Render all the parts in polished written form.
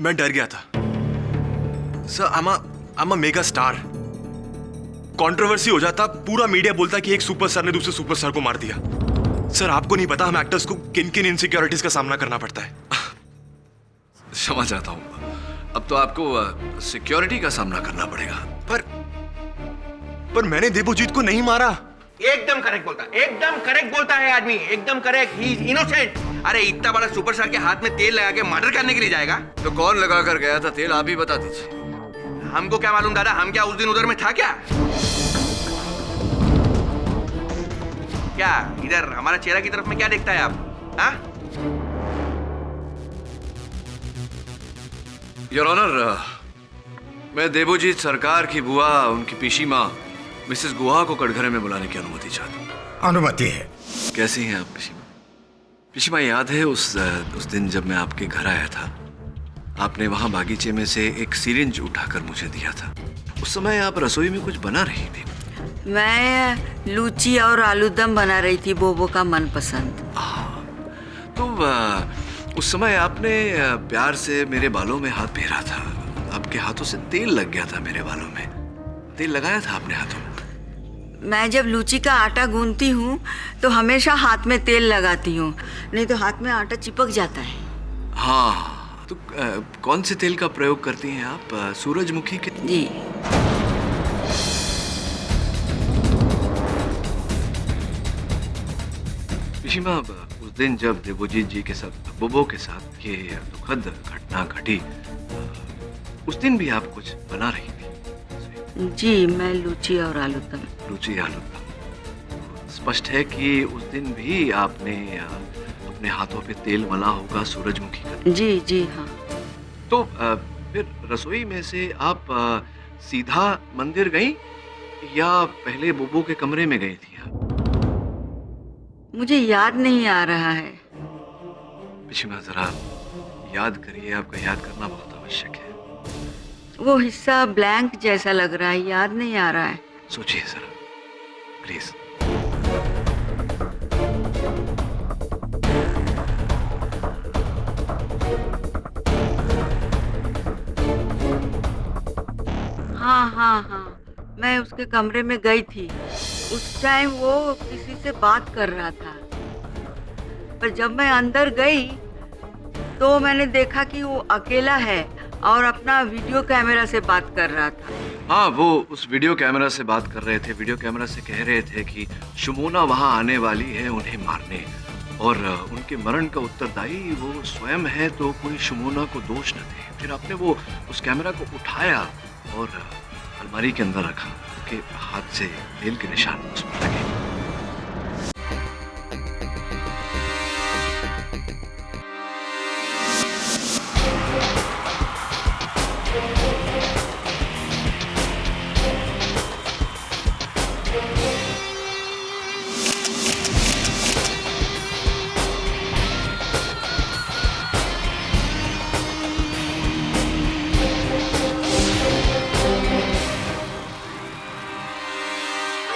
मैं डर गया था sir. I'm a mega star. Controversy हो जाता, पूरा मीडिया बोलता कि एक सुपरस्टार ने दूसरे सुपरस्टार को मार दिया। सर आपको नहीं पता हम एक्टर्स को किन किन इनसिक्योरिटीज का सामना करना पड़ता है। समझ जाता हूँ। अब तो आपको सिक्योरिटी का सामना करना पड़ेगा। पर मैंने देबोजीत को नहीं मारा। एकदम करेक्ट बोलता है आदमी, एकदम करेक्ट। He is innocent. अरे इतना बड़ा सुपरस्टार के हाथ में तेल लगा के मर्डर करने के लिए जाएगा? तो कौन लगा कर गया था तेल, आप ही बता दीजिए। हमको क्या मालूम दादा, हम क्या उस दिन उधर में था क्या? क्या इधर हमारा चेहरा की तरफ में क्या देखता है आप? हाँ? योर ऑनर, मैं देबोजीत सरकार की बुआ, उनकी पीशी माँ मिसेस गुहा को कटघरे में बुलाने की अनुमति चाहता हूँ। अनुमति है। कैसी हैं आप पीशी माँ? पीशी माँ, याद है उस दिन जब मैं आपके घर आया था, आपने वहां बागीचे में से एक सिरिंज उठाकर मुझे दिया था। उस समय आप रसोई में कुछ बना रही थी। मैं लूची और आलूदम बना रही थी, बोबो का मनपसंद। तो उस समय आपने प्यार से मेरे बालों में हाथ फेरा था। आपके हाथों से तेल लग गया था मेरे बालों में। तेल लगाया था आपने हाथों में? मैं जब लूची का आटा गूंथती हूँ तो हमेशा हाथ में तेल लगाती हूँ, नहीं तो हाथ में आटा चिपक जाता है। हाँ, तो कौन से तेल का प्रयोग करती हैं आप? सूरजमुखी के? जी। पीशी माँ, उस दिन जब देबोजीत जी के साथ, बोबो के साथ ये दुखद घटना घटी, उस दिन भी आप कुछ बना रही थी? जी, मैं लूची और आलूदम। लूची आलूदम। स्पष्ट है कि उस दिन भी आपने अपने हाथों पे तेल मला होगा सूरजमुखी का। जी जी हाँ। तो फिर रसोई में से आप सीधा मंदिर गई या पहले बोबो के कमरे में गई थी आप? मुझे याद नहीं आ रहा है। पिछमा जरा याद करिए, आपका याद करना बहुत आवश्यक है। वो हिस्सा ब्लैंक जैसा लग रहा है, याद नहीं आ रहा है। सोचिए जरा प्लीज। हाँ, मैं उसके कमरे में गई थी। उस टाइम वो किसी से बात कर रहा था, पर जब मैं अंदर गई तो मैंने देखा कि वो अकेला है और अपना वीडियो कैमरा से बात कर रहा था। हाँ, वो उस वीडियो कैमरा से बात कर रहे थे। वीडियो कैमरा से कह रहे थे कि शुमोना वहां आने वाली है उन्हें मारने, और उनके मरण का उत्तरदायी वो स्वयं है, तो कोई शुमोना को दोष न दे। फिर आपने वो उस कैमरा को उठाया और अलमारी के अंदर रखा। उनके हाथ से तेल के निशान उसमें लगे।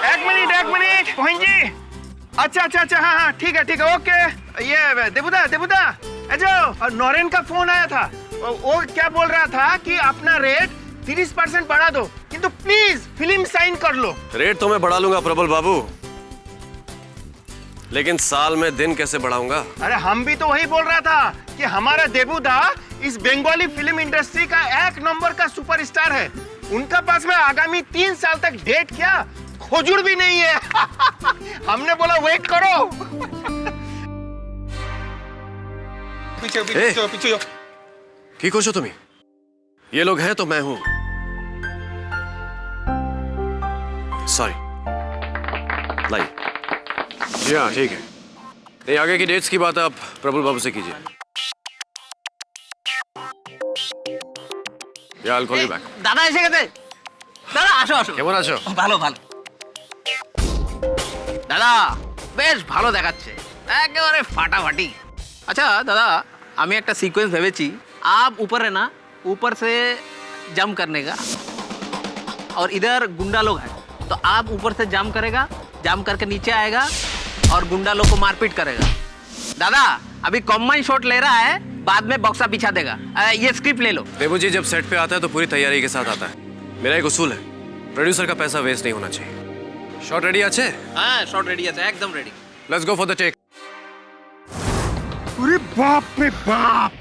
एक मिनट मोहन जी। अच्छा, हाँ, ठीक है, ओके। ये देबुदा और नौरेन का फोन आया था। वो क्या बोल रहा था कि अपना रेट 30% बढ़ा दो, किंतु प्लीज फिल्म साइन कर लो। रेट तो मैं बढ़ा लूंगा प्रबल बाबू, लेकिन साल में दिन कैसे बढ़ाऊंगा? अरे हम भी तो वही बोल रहा था कि हमारा देबुदा इस बंगाली फिल्म इंडस्ट्री का 1 नंबर का सुपरस्टार है। उनका पास में आगामी 3 साल तक डेट क्या खोजुड़ भी नहीं है। हमने बोला वेट करो। पीछे ठीक हो जो तुम्हें? ये लोग हैं तो मैं हूं। सॉरी। लाई। जी हाँ, ठीक है। नहीं, आगे की डेट्स की बात आप प्रबल बाबू से कीजिए। या I'll call you back। दादा ऐसे कहते? दादा আসো। কেমন আছো? ভালো। দাদা বেশ ভালো দেখাচ্ছে, একেবারে ফাটাফাটি। अच्छा दादा, আমি একটা सीक्वेंस ভেবেছি। आप ऊपर है ना, ऊपर से जंप करने का, और इधर गुंडा लोग हैं, तो आप ऊपर से जंप करेगा, जंप करके नीचे आएगा और गुंडा लोग को मारपीट करेगा। दादा अभी कॉम्बाइन शॉट ले रहा है, बाद में बॉक्सा बिछा देगा। ये स्क्रिप्ट ले लो। देबू जी जब सेट पे आता है तो पूरी तैयारी के साथ आता है। मेरा एक उसूल है, प्रोड्यूसर का पैसा वेस्ट नहीं होना चाहिए। शॉट रेडी আছে? हाँ शॉट रेडी है, एकदम ready. Let's go for the take. अरे बाप रे बाप,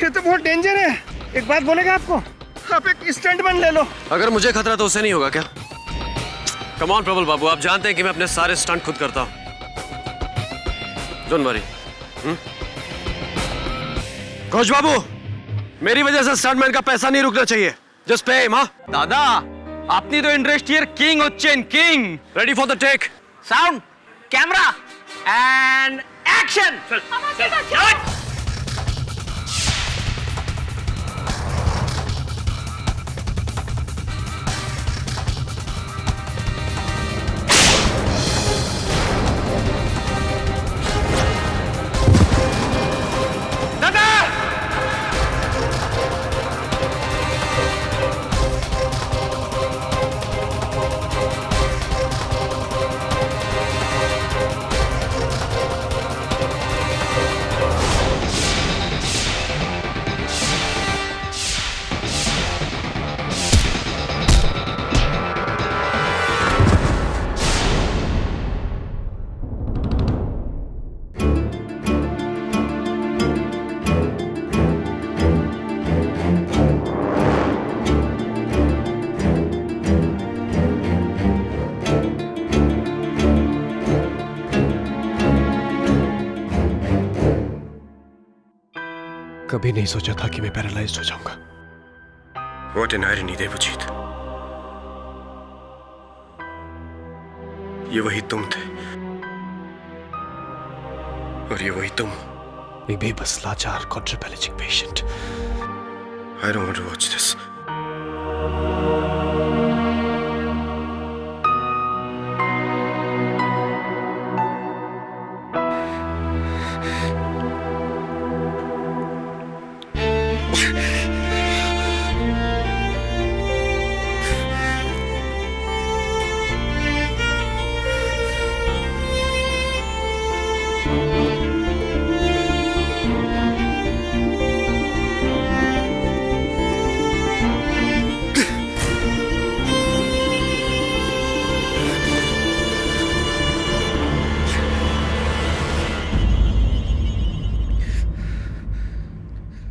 ये तो बहुत डेंजर है। एक बात बोलेगा आपको, आप एक स्टंटमैन ले लो। अगर मुझे खतरा तो उसे नहीं होगा क्या? कम ऑन प्रबल बाबू, आप जानते हैं कि मैं अपने सारे स्टंट खुद करता हूँ। Don't worry. घोष बाबू, मेरी वजह से स्टंटमैन का पैसा नहीं रुकना चाहिए। Just pay him. দাদা আপনি তো ইন্ডাস্ট্রির কিং হচ্ছেন, king. Ready for the take. Sound, camera and action. कभी नहीं सोचा था कि मैं पैरालाइज्ड हो जाऊंगा। What an irony, Devjit. ये वही तुम थे और ये वही तुम, एक बेबस लाचार quadriplegic patient। I don't want to watch this।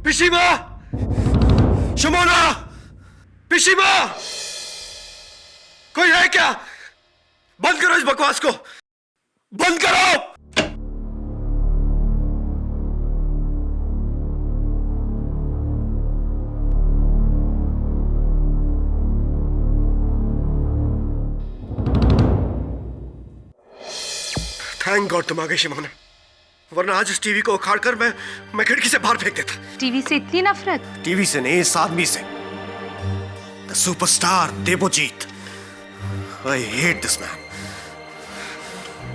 पिशीमा! शमोना! पिशीमा! कोई है क्या? बंद करो इस बकवास को! बंद करो! थैंक गॉड तुम आ गए शिमोना, वरना आज इस टीवी को उखाड़कर मैं खिड़की से बाहर फेंक देता। टीवी से इतनी नफरत? टीवी से नहीं, इस आदमी से। The superstar Devjit. I hate this man.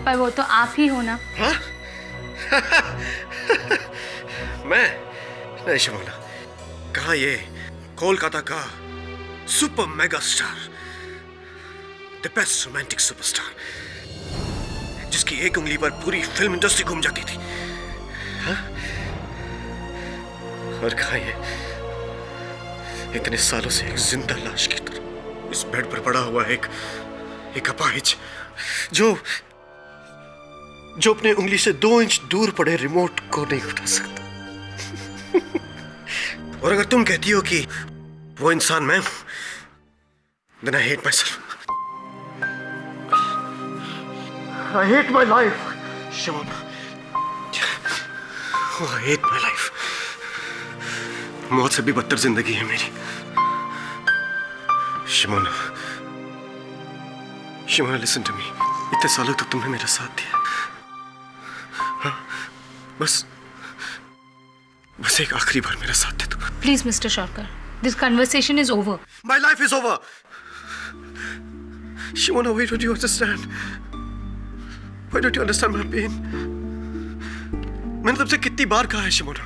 पर वो तो आप ही हो ना। मैं नहीं शिमोना, कहाँ ये कोलकाता का super mega star, the best romantic superstar, जिसकी एक उंगली पर पूरी फिल्म इंडस्ट्री घूम जाती थी। हाँ? और कहाँ ये इतने सालों से एक जिंदा लाश की तरह इस बेड पर पड़ा हुआ एक अपाहिज जो अपने उंगली से 2 इंच दूर पड़े रिमोट को नहीं उठा सकता। और अगर तुम कहती हो कि वो इंसान मैं हूं, then I hate myself। I hate my life, Shimona। I hate my life। मौत से भी बदतर जिंदगी है मेरी। Shimona, Shimona listen to me. इतने सालों तक तुमने मेरा साथ दिया। हाँ, बस एक आखिरी बार मेरा साथ दे दो। Please mister Sarkar, this conversation is over. My life is over। Shimona, why don't you understand? Why don't you understand my pain? मैंने तुमसे कितनी बार कहा है शिमोना,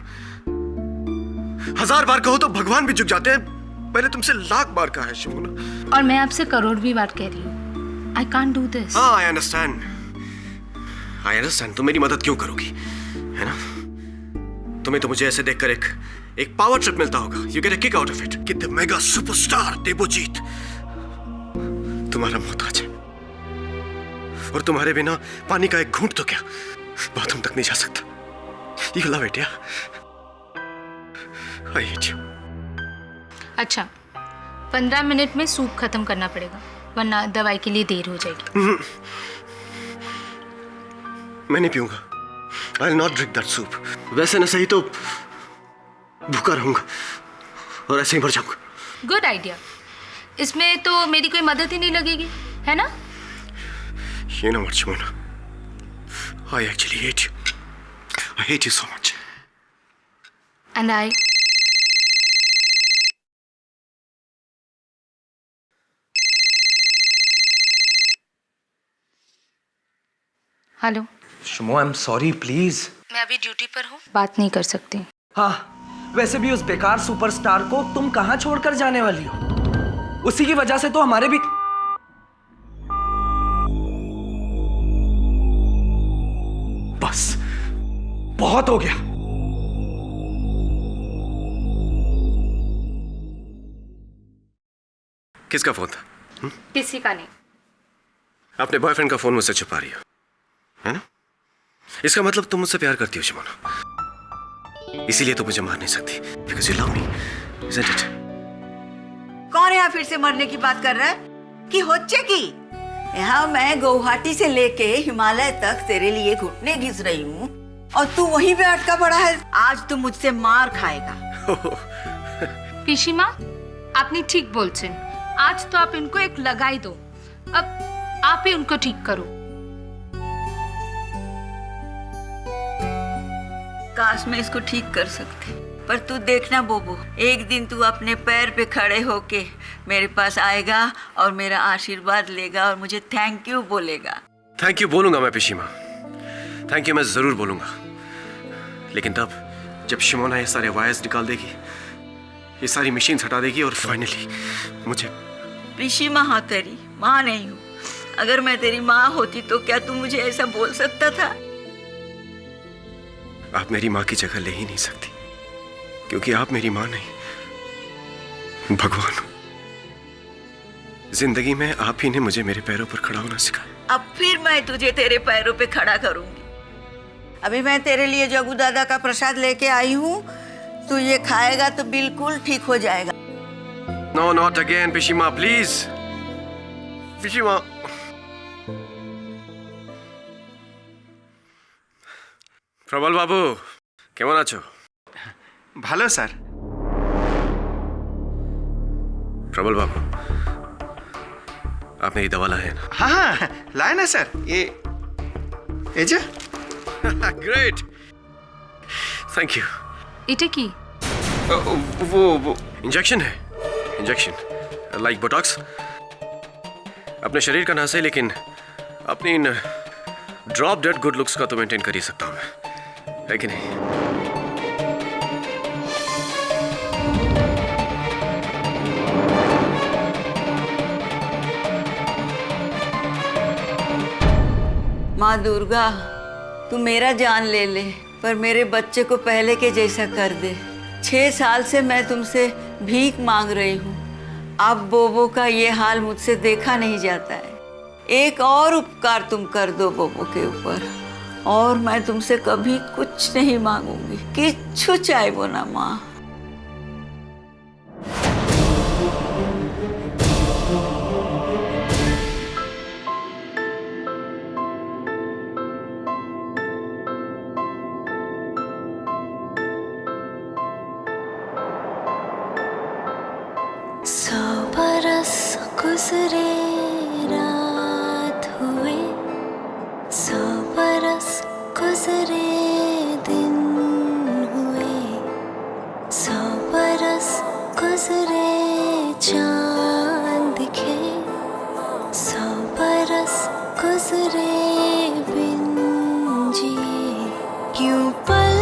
1000 बार कहो तो भगवान भी झुक जाते हैं। मैंने तुमसे 1,00,000 बार कहा है शिमोना। और मैं आपसे करोड़वीं बार कह रही हूँ, आई कांट डू दिस। हाँ, आई अंडरस्टैंड। तुम मेरी मदद क्यों करोगी, है ना? तुम्हें तो मुझे ऐसे देखकर एक पावर ट्रिप मिलता होगा। You get a kick out of it कि द मेगा सुपरस्टार देवजीत तुम्हारा मोहताज है, और तुम्हारे बिना पानी का एक घूंट तो क्या बाथरूम तक नहीं जा सकता। यू लव इट या? I hate you. अच्छा, 15 मिनट में सूप खत्म करना पड़ेगा, वरना दवाई के लिए देर हो जाएगी। मैं नहीं पीऊंगा। I'll not drink that soup. वैसे न सही तो भूखा रहूंगा और ऐसे ही मर जाऊंगा। Good idea. इसमें तो मेरी कोई मदद ही नहीं लगेगी, है ना? You know what, Shimona? I actually hate you. I hate you so much. And I... hello. Shumo, I am sorry, please. मैं अभी ड्यूटी पर हूँ, बात नहीं कर सकती। हाँ, वैसे भी उस बेकार सुपरस्टार को तुम कहाँ छोड़कर जाने वाली हो? उसी की वजह से तो हमारे भी... बस, बहुत हो गया। किसका फोन था? किसी का नहीं। अपने बॉयफ्रेंड का फोन मुझसे छुपा रही हो, है ना? इसका मतलब तुम मुझसे प्यार करती हो शिमोना, इसीलिए तो मुझे मार नहीं सकती, because you love me, isn't it? कौन यहाँ फिर से मरने की बात कर रहा है कि होच्चे की? यहाँ मैं गुवाहाटी से लेके हिमालय तक तेरे लिए घुटने घिस रही हूँ और तू वहीं पे अटका पड़ा है। आज तू मुझसे मार खाएगा। पिशीमा, आपने ठीक बोलছেন। आज तो आप इनको एक लगाई दो, अब आप ही उनको ठीक करो। काश मैं इसको ठीक कर सकती, पर तू देखना बोबो, एक दिन तू अपने पैर पे खड़े होके मेरे पास आएगा और मेरा आशीर्वाद लेगा और मुझे थैंक यू बोलेगा। थैंक यू बोलूंगा मैं पिशीमा, थैंक यू मैं जरूर बोलूंगा, लेकिन तब जब शिमोना ये सारे वायर्स निकाल देगी, ये सारी मशीन्स हटा देगी और फाइनली मुझे... पिशीमा हाँ तेरी माँ नहीं हूँ। अगर मैं तेरी माँ होती तो क्या तू मुझे ऐसा बोल सकता था? आप मेरी माँ की जगह ले ही नहीं सकती, क्योंकि आप मेरी माँ नहीं, भगवान हो। जिंदगी में आप ही ने मुझे मेरे पैरों पर खड़ा होना सिखाया। अब फिर मैं तुझे तेरे पैरों पे खड़ा करूंगी। अभी मैं तेरे लिए जगू दादा का प्रसाद लेके आई हूँ, तू ये खाएगा तो बिल्कुल ठीक हो जाएगा। नो नॉट अगेन पिशीमा, प्लीज पिशीमा। प्रबल बाबू কেমন আছো? ভালো স্যার। प्रबल बाबू, आप मेरी दवा लाए हैं ना? हाँ हाँ लाए ना सर, ये जो ग्रेट, थैंक यू। এটা কি? वो इंजेक्शन है, इंजेक्शन लाइक बोटॉक्स। अपने शरीर का नाश है, लेकिन अपनी इन ड्रॉप डेड गुड लुक्स का तो मेंटेन कर ही सकता हूं मैं, है कि नहीं? माँ दुर्गा, तू मेरा जान ले ले, पर मेरे बच्चे को पहले के जैसा कर दे। 6 साल से मैं तुमसे भीख मांग रही हूँ, अब बोबो का ये हाल मुझसे देखा नहीं जाता है। एक और उपकार तुम कर दो बोबो के ऊपर, और मैं तुमसे कभी कुछ नहीं मांगूंगी, किच्छु चाहबो ना माँ। गुजरे रात हुए, 100 बरस गुजरे दिन हुए, 100 बरस गुजरे चांद दिखे, 100 बरस गुजरे बिन जिए, क्यों पल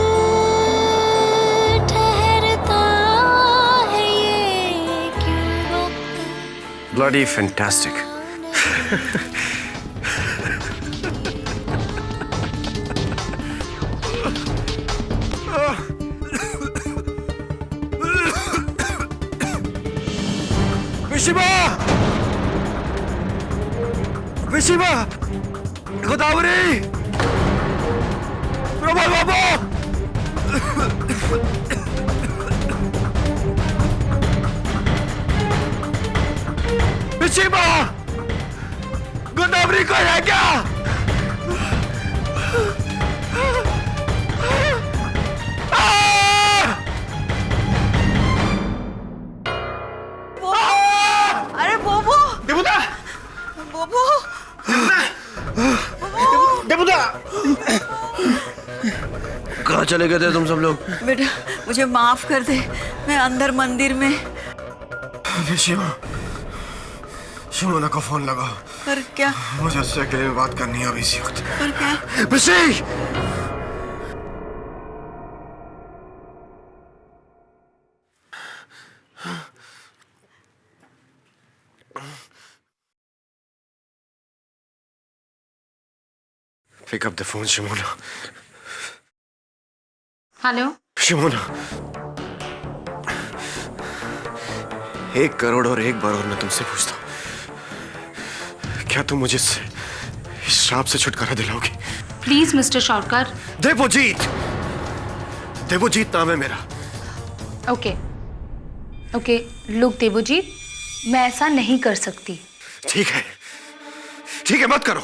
Bloody fantastic. पिशिमा! पिशिमा! गोदावरी! प्रबल बाबू! पिशिमा! गोदावरी कोई है क्या? अरे बोबो देवुदा बोबो देवुदा कहाँ चले गए थे तुम सब लोग? बेटा मुझे माफ कर दे, मैं अंदर मंदिर में। शिमा, शिमोना को फोन लगा। पर क्या? मुझे उससे अकेले बात करनी है अभी इसी वक्त। पर क्या? बिशी! Pick up the phone, Shimona. Hello. Simona, 1 crore और 1 बार और मैं तुमसे पूछता हूँ, क्या तुम मुझे इस श्राप से छुटकारा दिलाओगी? Please mister Sarkar. देवजीत! देवजीत नाम है मेरा। ओके ओके, लुक देवजीत, मैं ऐसा नहीं कर सकती। ठीक है, मत करो।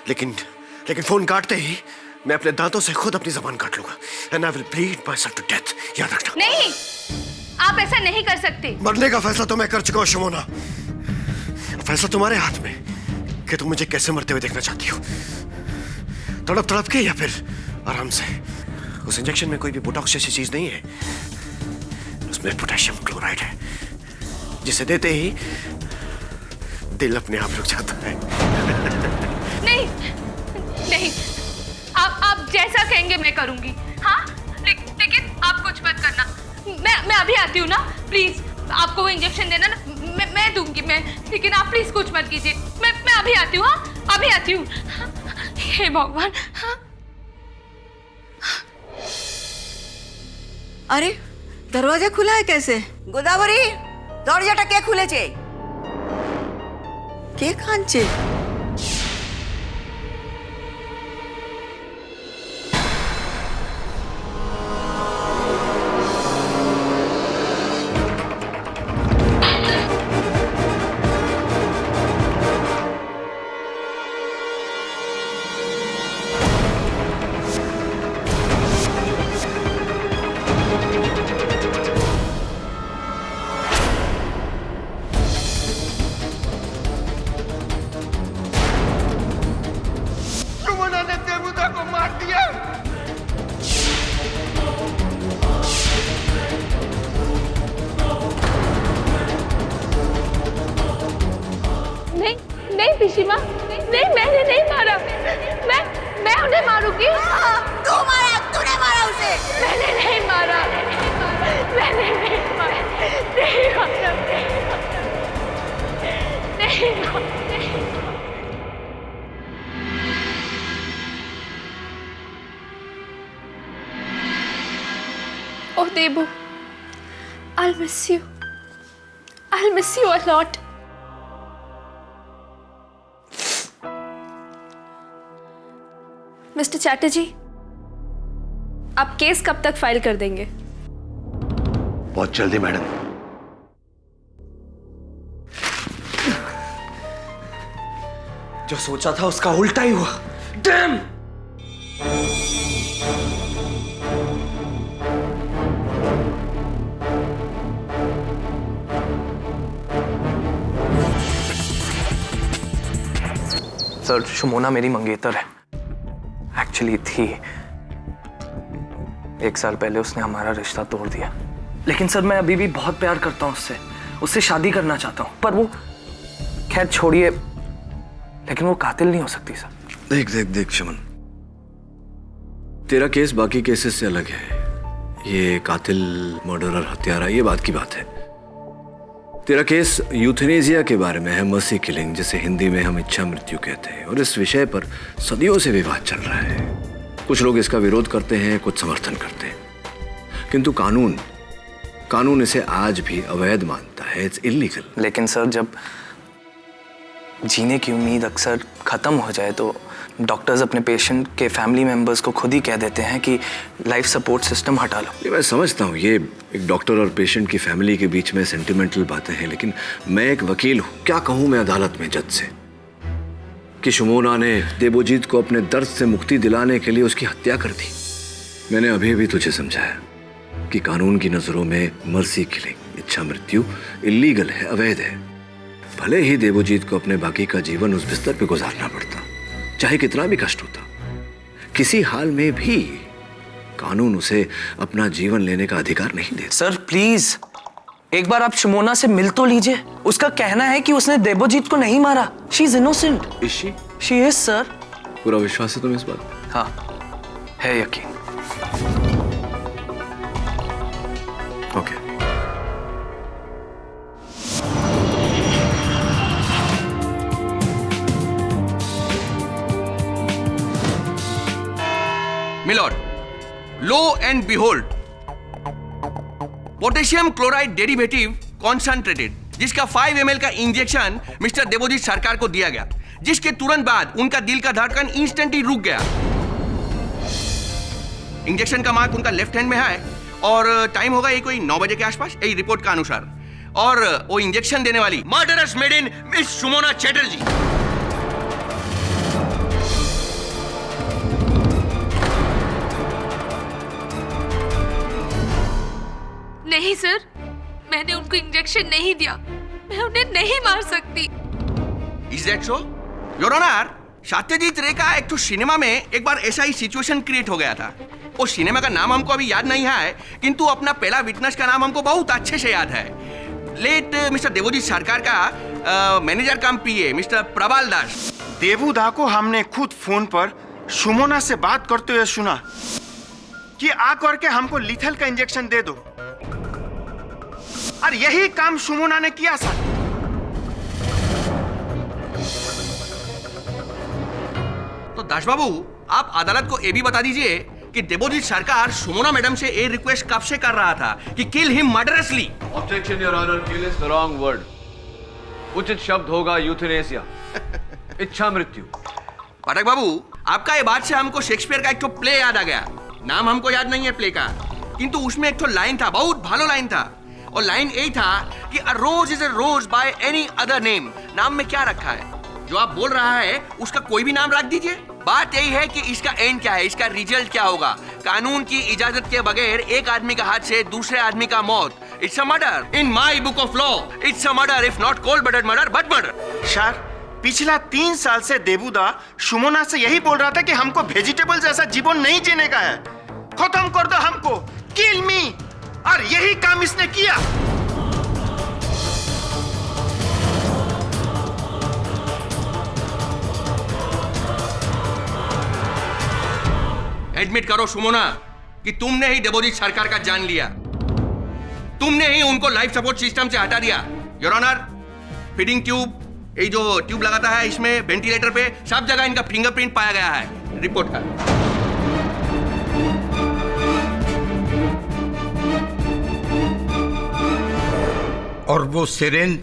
लेकिन फोन काटते ही मैं अपने दांतों से खुद अपनी जबान काट लूंगा। And I will bleed myself to death. याद रखना। नहीं, आप ऐसा नहीं कर सकते। मरने का फैसला तो मैं कर चुका हूँ शिमोना। फैसला तुम्हारे हाथ में कि तुम मुझे कैसे मरते हुए देखना चाहती हो, तड़प तड़प के या फिर आराम से। उस इंजेक्शन में कोई भी बोटॉक्स जैसी चीज नहीं है, उसमें पोटेशियम क्लोराइड है, जिसे देते ही दिल अपने आप रुक जाता है। नहीं नहीं, आप जैसा कहेंगे मैं करूंगी। हाँ, लेकिन आप कुछ मत करना। मैं अभी आती हूँ ना, प्लीज। आपको वो इंजेक्शन देना ना, मैं दूंगी मैं, लेकिन आप प्लीज कुछ मत कीजिए। मैं अभी आती हूँ। हाँ, अभी आती हूँ। हे भगवान। हाँ। अरे दरवाजा खुला है कैसे? गोदावरी दरवाजाटा কে খুলেছে? কে কাঁদছে? सुमना ने देवुदा को मार दिया। नहीं नहीं पिशिमा, नहीं, मैंने नहीं मारा। मैं उन्हें मारूंगी। तू मारा, तूने मारा उसे। मैंने नहीं मारा। मैंने नहीं मारा। नहीं मारा। नहीं मारा। Oh Debu, I'll miss you. I'll miss you a lot. Mister Chatterjee, आप केस कब तक फाइल कर देंगे? बहुत जल्दी मैडम। जो सोचा था उसका उल्टा ही हुआ। डैम! सर, शुमोना मेरी मंगेतर है। एक्चुअली थी। 1 साल पहले उसने हमारा रिश्ता तोड़ दिया। लेकिन सर मैं अभी भी बहुत प्यार करता हूँ उससे शादी करना चाहता हूँ। पर वो, खैर छोड़िए, लेकिन वो कातिल नहीं हो सकती सर। देख शमन, तेरा केस बाकी केसेस से अलग है। ये कातिल, मर्डरर, हत्यारा, ये बात की बात है। तेरा केस यूथेनेसिया के बारे में है, मर्सी किलिंग, जिसे हिंदी में हम इच्छा मृत्यु कहते हैं। और इस विषय पर सदियों से विवाद चल रहा है। कुछ लोग इसका विरोध करते हैं, कुछ समर्थन करते हैं। किंतु कानून इसे आज भी अवैध मानता है, इट्स इलीगल। लेकिन सर जब जीने की उम्मीद अक्सर ख़त्म हो जाए तो डॉक्टर्स अपने पेशेंट के फैमिली मेंबर्स को खुद ही कह देते हैं कि लाइफ सपोर्ट सिस्टम हटा लो। ये मैं समझता हूँ, ये एक डॉक्टर और पेशेंट की फैमिली के बीच में सेंटिमेंटल बातें हैं, लेकिन मैं एक वकील हूँ। क्या कहूँ मैं अदालत में जज से कि शुमोना ने देवोजीत को अपने दर्द से मुक्ति दिलाने के लिए उसकी हत्या कर दी। मैंने अभी भी तुझे समझाया कि कानून की नजरों में मर्सी किलिंग, इच्छा मृत्यु इलीगल है, अवैध है। भले ही देवोजीत को अपने बाकी का जीवन उस बिस्तर पे गुजारना पड़ता, चाहे कितना भी कष्ट होता, किसी हाल में भी कानून उसे अपना जीवन लेने का अधिकार नहीं देता। सर प्लीज एक बार आप शुमोना से मिल तो लीजिए। उसका कहना है कि उसने देवोजीत को नहीं मारा। She is innocent. She is sir. पूरा विश्वास है तुम्हें इस बात? हाँ है यकीन। Okay. Milord, lo and behold, potassium chloride derivative concentrated, जिसका 5 ml का इंजेक्शन मिस्टर देवोजीत सरकार को दिया गया, जिसके तुरंत बाद उनका दिल का धड़कन इंस्टेंटली रुक गया। इंजेक्शन का मार्क उनका लेफ्ट हैंड में है और टाइम होगा ये कोई 9 बजे के आसपास, यही रिपोर्ट का अनुसार। और वो इंजेक्शन देने वाली murderous made in miss Shumona Chatterjee. नहीं सर, मैंने उनको इंजेक्शन नहीं दिया। मैं उन्हें नहीं मार सकती। Is that so? Your Honor, Satyajit रे का एक तो सिनेमा में एक बार ऐसा ही सिचुएशन क्रिएट हो गया था। वो सिनेमा का नाम हमको अभी याद नहीं है, किंतु अपना पहला विटनेस का नाम हमको बहुत अच्छे से याद है। लेट मिस्टर देवोजीत सरकार का मैनेजर कम पीए मिस्टर प्रबाल दास। देवुदा को हमने खुद फोन पर शुमोना से बात करते हुए सुना कि आ करके हमको लीथल का इंजेक्शन दे दो, और यही काम शुमोना ने किया सर। तो दास बाबू, आप अदालत को ये भी बता दीजिए कि देवोजीत सरकार शुमोना मैडम से ये रिक्वेस्ट कब से कर रहा था कि kill him murderously. Objection your honour, kill is the wrong word. उचित शब्द होगा यूथेनेसिया, इच्छा मृत्यु। पाठक बाबू, आपका ये बात से हमको शेक्सपियर का एक तो प्ले याद आ गया। नाम हमको याद नहीं है प्ले का, किंतु उसमें एक तो लाइन था, बहुत भालो लाइन था। और लाइन यही था कि a rose is a rose by any other name. नाम में क्या रखा है? जो आप बोल रहा है उसका कोई भी नाम रख दीजिए। बात यही है कि इसका एंड क्या है, इसका रिजल्ट क्या होगा। कानून की इजाजत के बगैर एक आदमी का हाथ से दूसरे आदमी का मौत, it's a murder. In my book of law it's a murder, if not cold blooded murder but murder. Sir, पिछला 3 साल से देवुदा शुमोना से यही बोल रहा था कि हमको वेजिटेबल जैसा जीवन नहीं जीने का है, खत्म कर दो हमको, किल मी, और यही काम इसने किया। एडमिट करो शुमोना कि तुमने ही देवोजीत सरकार का जान लिया, तुमने ही उनको लाइफ सपोर्ट सिस्टम से हटा दिया। योर ऑनर, फीडिंग ट्यूब, ये जो ट्यूब लगाता है इसमें, वेंटिलेटर पे, सब जगह इनका फिंगरप्रिंट पाया गया है रिपोर्ट का। और वो सिरिंज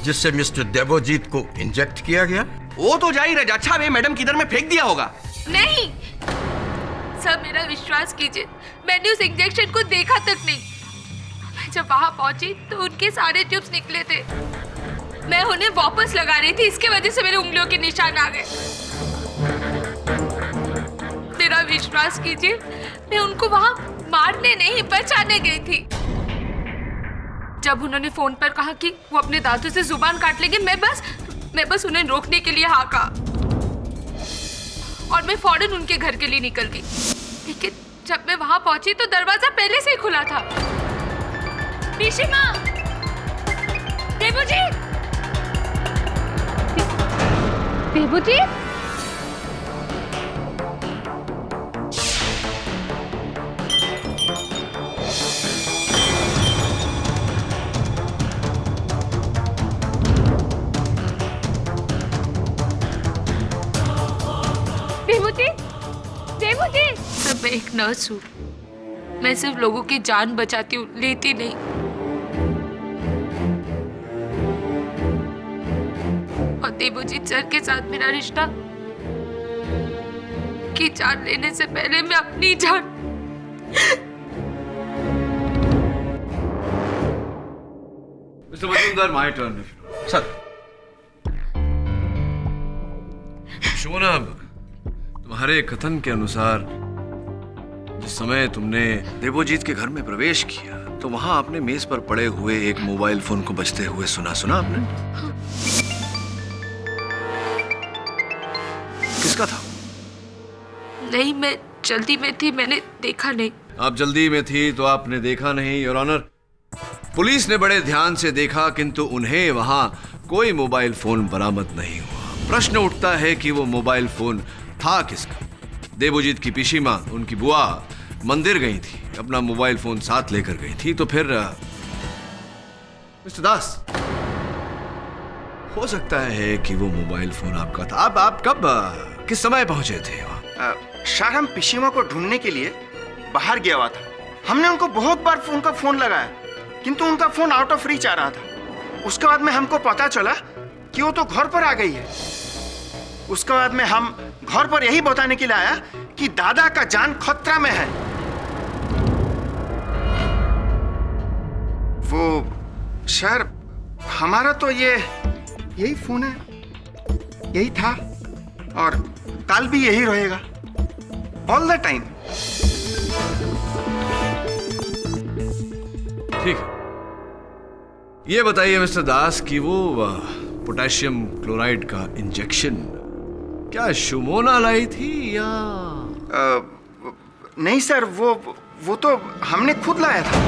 जिससे मिस्टर देवोजीत को इंजेक्ट किया गया, वो तो जाहिर है अच्छा वे मैडम किधर में फेंक दिया होगा। नहीं सर, मेरा विश्वास कीजिए, मैंने उस इंजेक्शन को देखा तक नहीं। मैं जब वहां पहुंची तो उनके सारे ट्यूब्स निकले थे। मैं उन्हें वापस लगा रही थी, इसके वजह से मेरे उंगलियों के निशान आ गए। मेरा विश्वास कीजिए, मैं उनको वहां मारने नहीं बचाने गई थी। जब उन्होंने फोन पर कहा कि वो अपने दांतों से जुबान काट लेंगे, मैं बस उन्हें रोकने के लिए हाँ कहा और मैं फौरन उनके घर के लिए निकल गई। लेकिन जब मैं वहां पहुंची तो दरवाजा पहले से ही खुला था। निशिमा, देवोजीत, देवोजीत, सर मैं एक नर्स हूँ। मैं सिर्फ लोगों की जान बचाती हूँ, लेती नहीं। देवजीत सर के साथ मेरा रिश्ता की जान लेने से पहले मैं अपनी जान mister Majumdar, my turn sir. Shumona, तुम्हारे कथन के अनुसार जिस समय तुमने देवोजीत के घर में प्रवेश किया तो वहां आपने मेज पर पड़े हुए एक मोबाइल फोन को बजते हुए सुना आपने? किसका था? नहीं, मैं जल्दी में थी, मैंने देखा नहीं। आप जल्दी में थी तो आपने देखा नहीं, योर ऑनर। पुलिस ने बड़े ध्यान से देखा किंतु उन्हें वहां कोई मोबाइल फोन बरामद नहीं हुआ। प्रश्न उठता है कि वो मोबाइल फोन था किसका? देवोजीत की पिशी मां, उनकी बुआ मंदिर गई थी, अपना मोबाइल फोन साथ लेकर गई थी, तो फिर मिस्टर दास, हो सकता है कि वो मोबाइल फोन आपका था। आप कब किस समय पहुंचे थे वहां? सर, हम पिशीमा को ढूंढने के लिए बाहर गया हुआ था। हमने उनको बहुत बार फोन लगाया किंतु उनका फोन आउट ऑफ रीच आ रहा था। उसके बाद में हमको पता चला कि वो तो घर पर आ गई है। उसके बाद में हम घर पर यही बताने के लिए आया कि दादा का जान खतरा में है। वो सर, हमारा तो यही फोन है, यही था और कल भी यही रहेगा, ऑल द टाइम। ठीक है, ये बताइए मिस्टर दास कि वो पोटेशियम क्लोराइड का इंजेक्शन क्या शुमोना लाई थी या? नहीं सर, वो तो हमने खुद लाया था।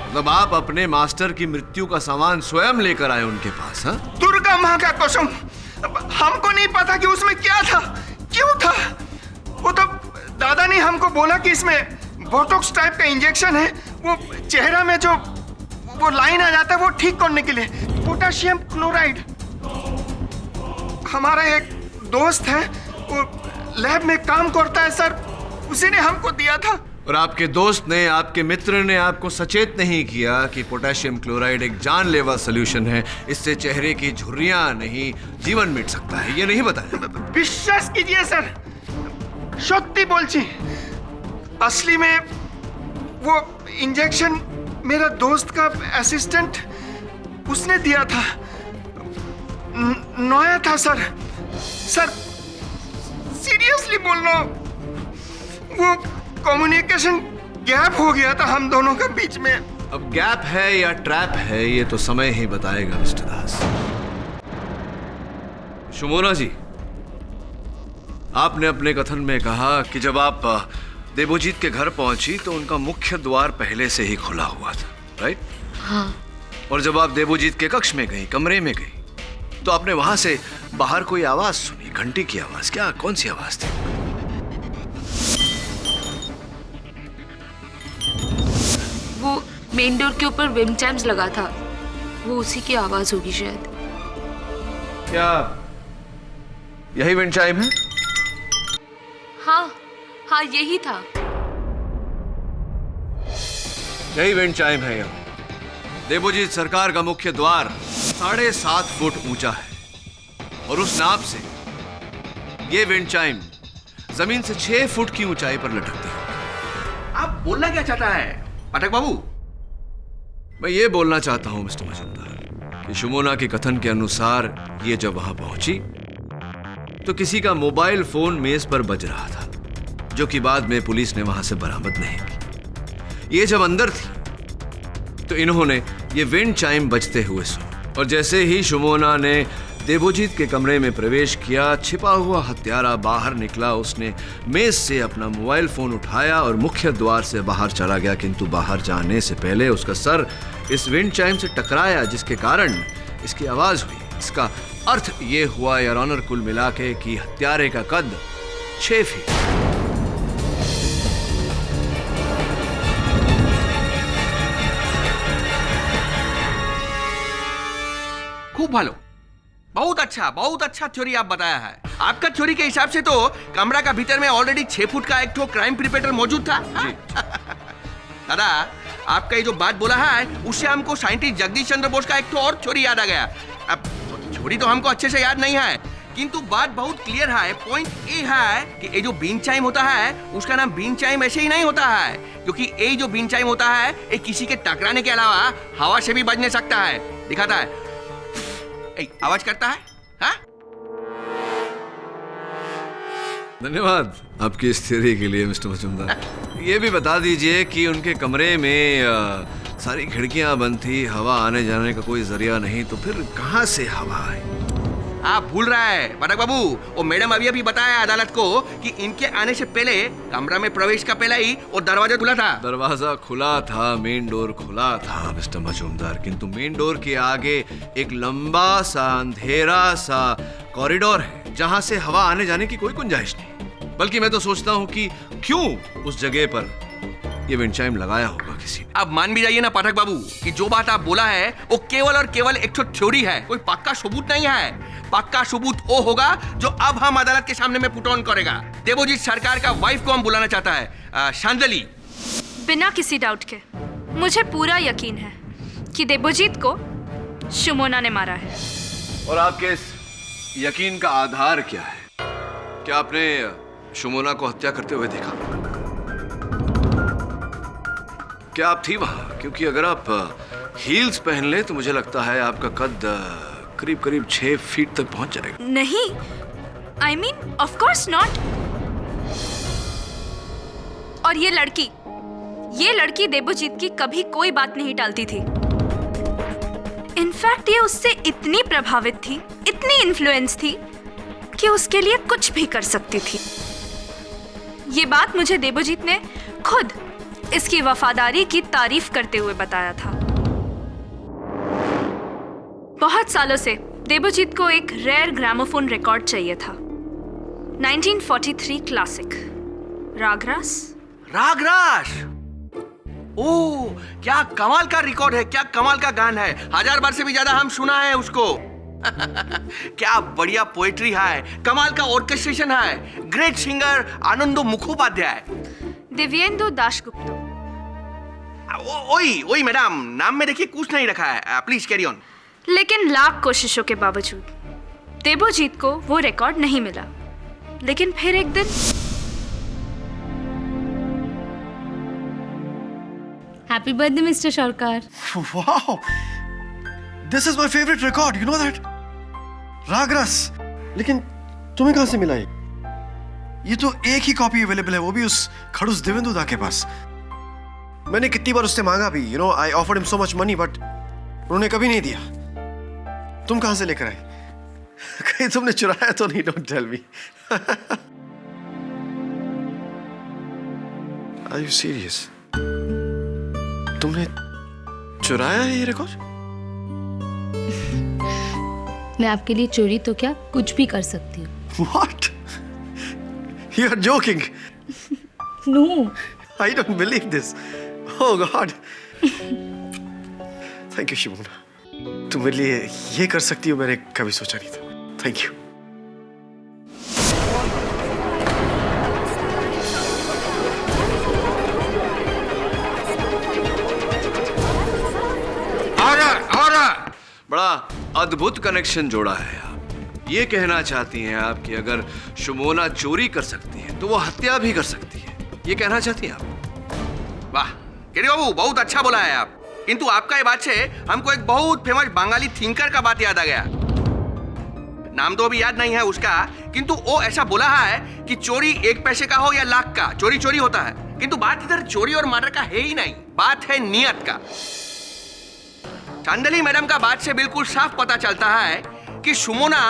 मतलब आप अपने मास्टर की मृत्यु का सामान स्वयं लेकर आए उनके पास? हाँ, दुर्गा माँ का कसम, हमको नहीं पता कि उसमें क्या था, क्यों था। वो तो दादा ने हमको बोला कि इसमें बोटॉक्स टाइप का इंजेक्शन है, वो चेहरा में जो वो लाइन आ जाता है वो ठीक करने के लिए। Potassium chloride. हमारा एक दोस्त है, वो लैब में काम करता है सर, उसी ने हमको दिया था। और आपके दोस्त ने, आपके मित्र ने आपको सचेत नहीं किया कि पोटेशियम क्लोराइड एक जानलेवा सॉल्यूशन है, इससे चेहरे की झुर्रियां नहीं जीवन मिट सकता है, ये नहीं बताया? विश्वास कीजिए सर, सत्य बोलছি, असली में वो इंजेक्शन मेरा दोस्त का असिस्टेंट उसने दिया था। नया था सर। सीरियसली बोल रहा हूं, वो कम्युनिकेशन गैप हो गया था हम दोनों के बीच में। अब गैप है या ट्रैप है ये तो समय ही बताएगा मिस्टर दास। शुमोना जी, आपने अपने कथन में कहा कि जब आप देवोजीत के घर पहुंची तो उनका मुख्य द्वार पहले से ही खुला हुआ था, राइट? हाँ। और जब आप देवोजीत के कक्ष में गई, कमरे में गई, तो आपने वहां से बाहर कोई आवाज सुनी, घंटी की आवाज। क्या, कौन सी आवाज थी? वो मेन डोर के ऊपर विंड चाइम्स लगा था, वो उसी की आवाज होगी शायद। क्या यही विंड चाइम है? हाँ, यही था। यही विंड चाइम है। यहाँ देवोजीत सरकार का मुख्य द्वार 7.5 फुट ऊंचा है और उस नाप से ये विंड चाइम जमीन से 6 फुट की ऊंचाई पर लटकती है। आप बोलना क्या चाहता है पाठक बाबू? मैं ये बोलना चाहता हूं मिस्टर मजूमदार कि शुमोना के कथन के अनुसार ये जब वहां पहुंची तो किसी का मोबाइल फोन मेज पर बज रहा था, जो कि बाद में पुलिस ने वहां से बरामद नहीं की। ये जब अंदर थी तो इन्होंने ये विंड चाइम बजते हुए सुना और जैसे ही शुमोना ने देवोजीत के कमरे में प्रवेश किया, छिपा हुआ हत्यारा बाहर निकला। उसने मेज से अपना मोबाइल फोन उठाया और मुख्य द्वार से बाहर चला गया, किंतु बाहर जाने से पहले उसका सर इस विंड चाइम से टकराया, जिसके कारण इसकी आवाज हुई। इसका अर्थ ये हुआ योर ऑनर, कुल मिला के कि हत्यारे का कद 6 फीट। খুব ভালো, बहुत अच्छा थ्योरी आप बताया है। आपका थ्योरी के हिसाब से तो कमरा का भीतर में ऑलरेडी 6 फुट का एक तो क्राइम प्रिपेटर मौजूद था। जी। दादा, आपका ये जो बात बोला है उससे हमको साइंटिस्ट जगदीश चंद्र बोस का एक तो और थ्योरी याद आ गया। अब थ्योरी तो हमको अच्छे से याद नहीं है, किंतु बात बहुत क्लियर है। पॉइंट ये है कि ये जो बीन चाइम होता है उसका नाम बीन चाइम ऐसे ही नहीं होता है, क्योंकि ये जो बीन चाइम होता है ये किसी के टकराने के अलावा हवा से भी बजने सकता है। दिखाता है, आवाज करता है। हाँ? धन्यवाद आपकी इस थ्योरी के लिए मिस्टर मजूमदार। ये भी बता दीजिए कि उनके कमरे में सारी खिड़कियां बंद थी, हवा आने जाने का कोई जरिया नहीं, तो फिर कहां से हवा आई? आप भूल रहा है पटक बाबू, वो मैडम अभी बताया अदालत को कि इनके आने से पहले कमरा में प्रवेश का पहले ही वो दरवाजा खुला था। दरवाजा खुला था, मेन डोर खुला था मिस्टर मजूमदार, किंतु मेन डोर के आगे एक लंबा सा अंधेरा सा कॉरिडोर है जहां से हवा आने जाने की कोई गुंजाइश नहीं। बल्कि मैं तो सोचता हूं कि क्यों उस जगह पर ये विंड चाइम लगाया होगा किसी ने। अब मान भी जाइए ना पाठक बाबू कि जो बात आप बोला है वो केवल और केवल एक थ्योरी है, कोई पक्का सबूत नहीं है। पक्का सबूत वो होगा जो अब हम अदालत के सामने में पुट ऑन करेगा। देवोजीत सरकार का वाइफ को हम बुलाना चाहता है, शांदली। बिना किसी डाउट के मुझे पूरा यकीन है कि देवोजीत को शुमोना ने मारा है। और आपके इस यकीन का आधार क्या है? क्या आपने शुमोना को हत्या करते हुए देखा? क्या आप थी वहां? क्योंकि अगर आप हील्स पहन ले तो मुझे लगता है आपका कद करीब 6 फीट तक पहुंच जाएगा। नहीं, I mean, of course not. और ये लड़की देवोजीत की कभी कोई बात नहीं टालती थी। इनफैक्ट ये उससे इतनी प्रभावित थी, इतनी इन्फ्लुएंस थी कि उसके लिए कुछ भी कर सकती थी। ये बात मुझे देवोजीत ने खुद इसकी वफादारी की तारीफ करते हुए बताया था। बहुत सालों से देवोजीत को एक रेयर ग्रामोफोन रिकॉर्ड चाहिए था। 1943 क्लासिक रागरास। ओह, क्या कमाल का रिकॉर्ड है, क्या कमाल का गान है। 1000 बार से भी ज्यादा हम सुना है उसको। क्या बढ़िया पोएट्री है, कमाल का ऑर्केस्ट्रेशन है। Great singer Anando Mukhopadhyay, Dibyendu Dasgupta. ओई मैडम, नाम में देखिए कुछ नहीं रखा है। Please carry on. लेकिन लाख कोशिशों के बावजूद देवोजीत को वो रिकॉर्ड नहीं मिला। लेकिन फिर एक दिन happy birthday mister Sarkar. Wow, this is my favourite record, you know that, रागरस। लेकिन तुम्हें कहां से मिला ये तो एक ही कॉपी अवेलेबल है, वो भी उस खड़ूस देवेंदु दा के पास। मैंने कितनी बार उससे मांगा भी, you know, I offered him so much money, but उन्होंने कभी नहीं दिया। तुम कहां से लेकर आए? कहीं तुमने चुराया तो नहीं? Don't tell me. Are you serious? तुमने चुराया है ये रिकॉर्ड? मैं आपके लिए चोरी तो क्या कुछ भी कर सकती हूँ। What? You are joking? No. I don't believe this. Oh God. Thank you, Simona. तुम मेरे लिए ये कर सकती हो, मैंने कभी सोचा नहीं था। Thank you. बड़ा अद्भुत कनेक्शन जोड़ा है आप। ये कहना चाहती हैं आप कि अगर शुमोना चोरी कर सकती है तो वो हत्या भी कर सकती है, ये कहना चाहती हैं आप? वाह केरी बाबू, बहुत अच्छा बोला है आप। किंतु आपका ये बात से हमको एक बहुत फेमस बंगाली थिंकर का बात याद आ गया। नाम तो अभी याद नहीं है उसका, किंतु वो ऐसा बोला है कि चोरी 1 पैसे का हो या लाख का, चोरी चोरी होता है। किंतु बात इधर चोरी और मर्डर का है ही नहीं, बात है नियत का। चांदली मैडम का बात से बिल्कुल साफ पता चलता है कि शुमोना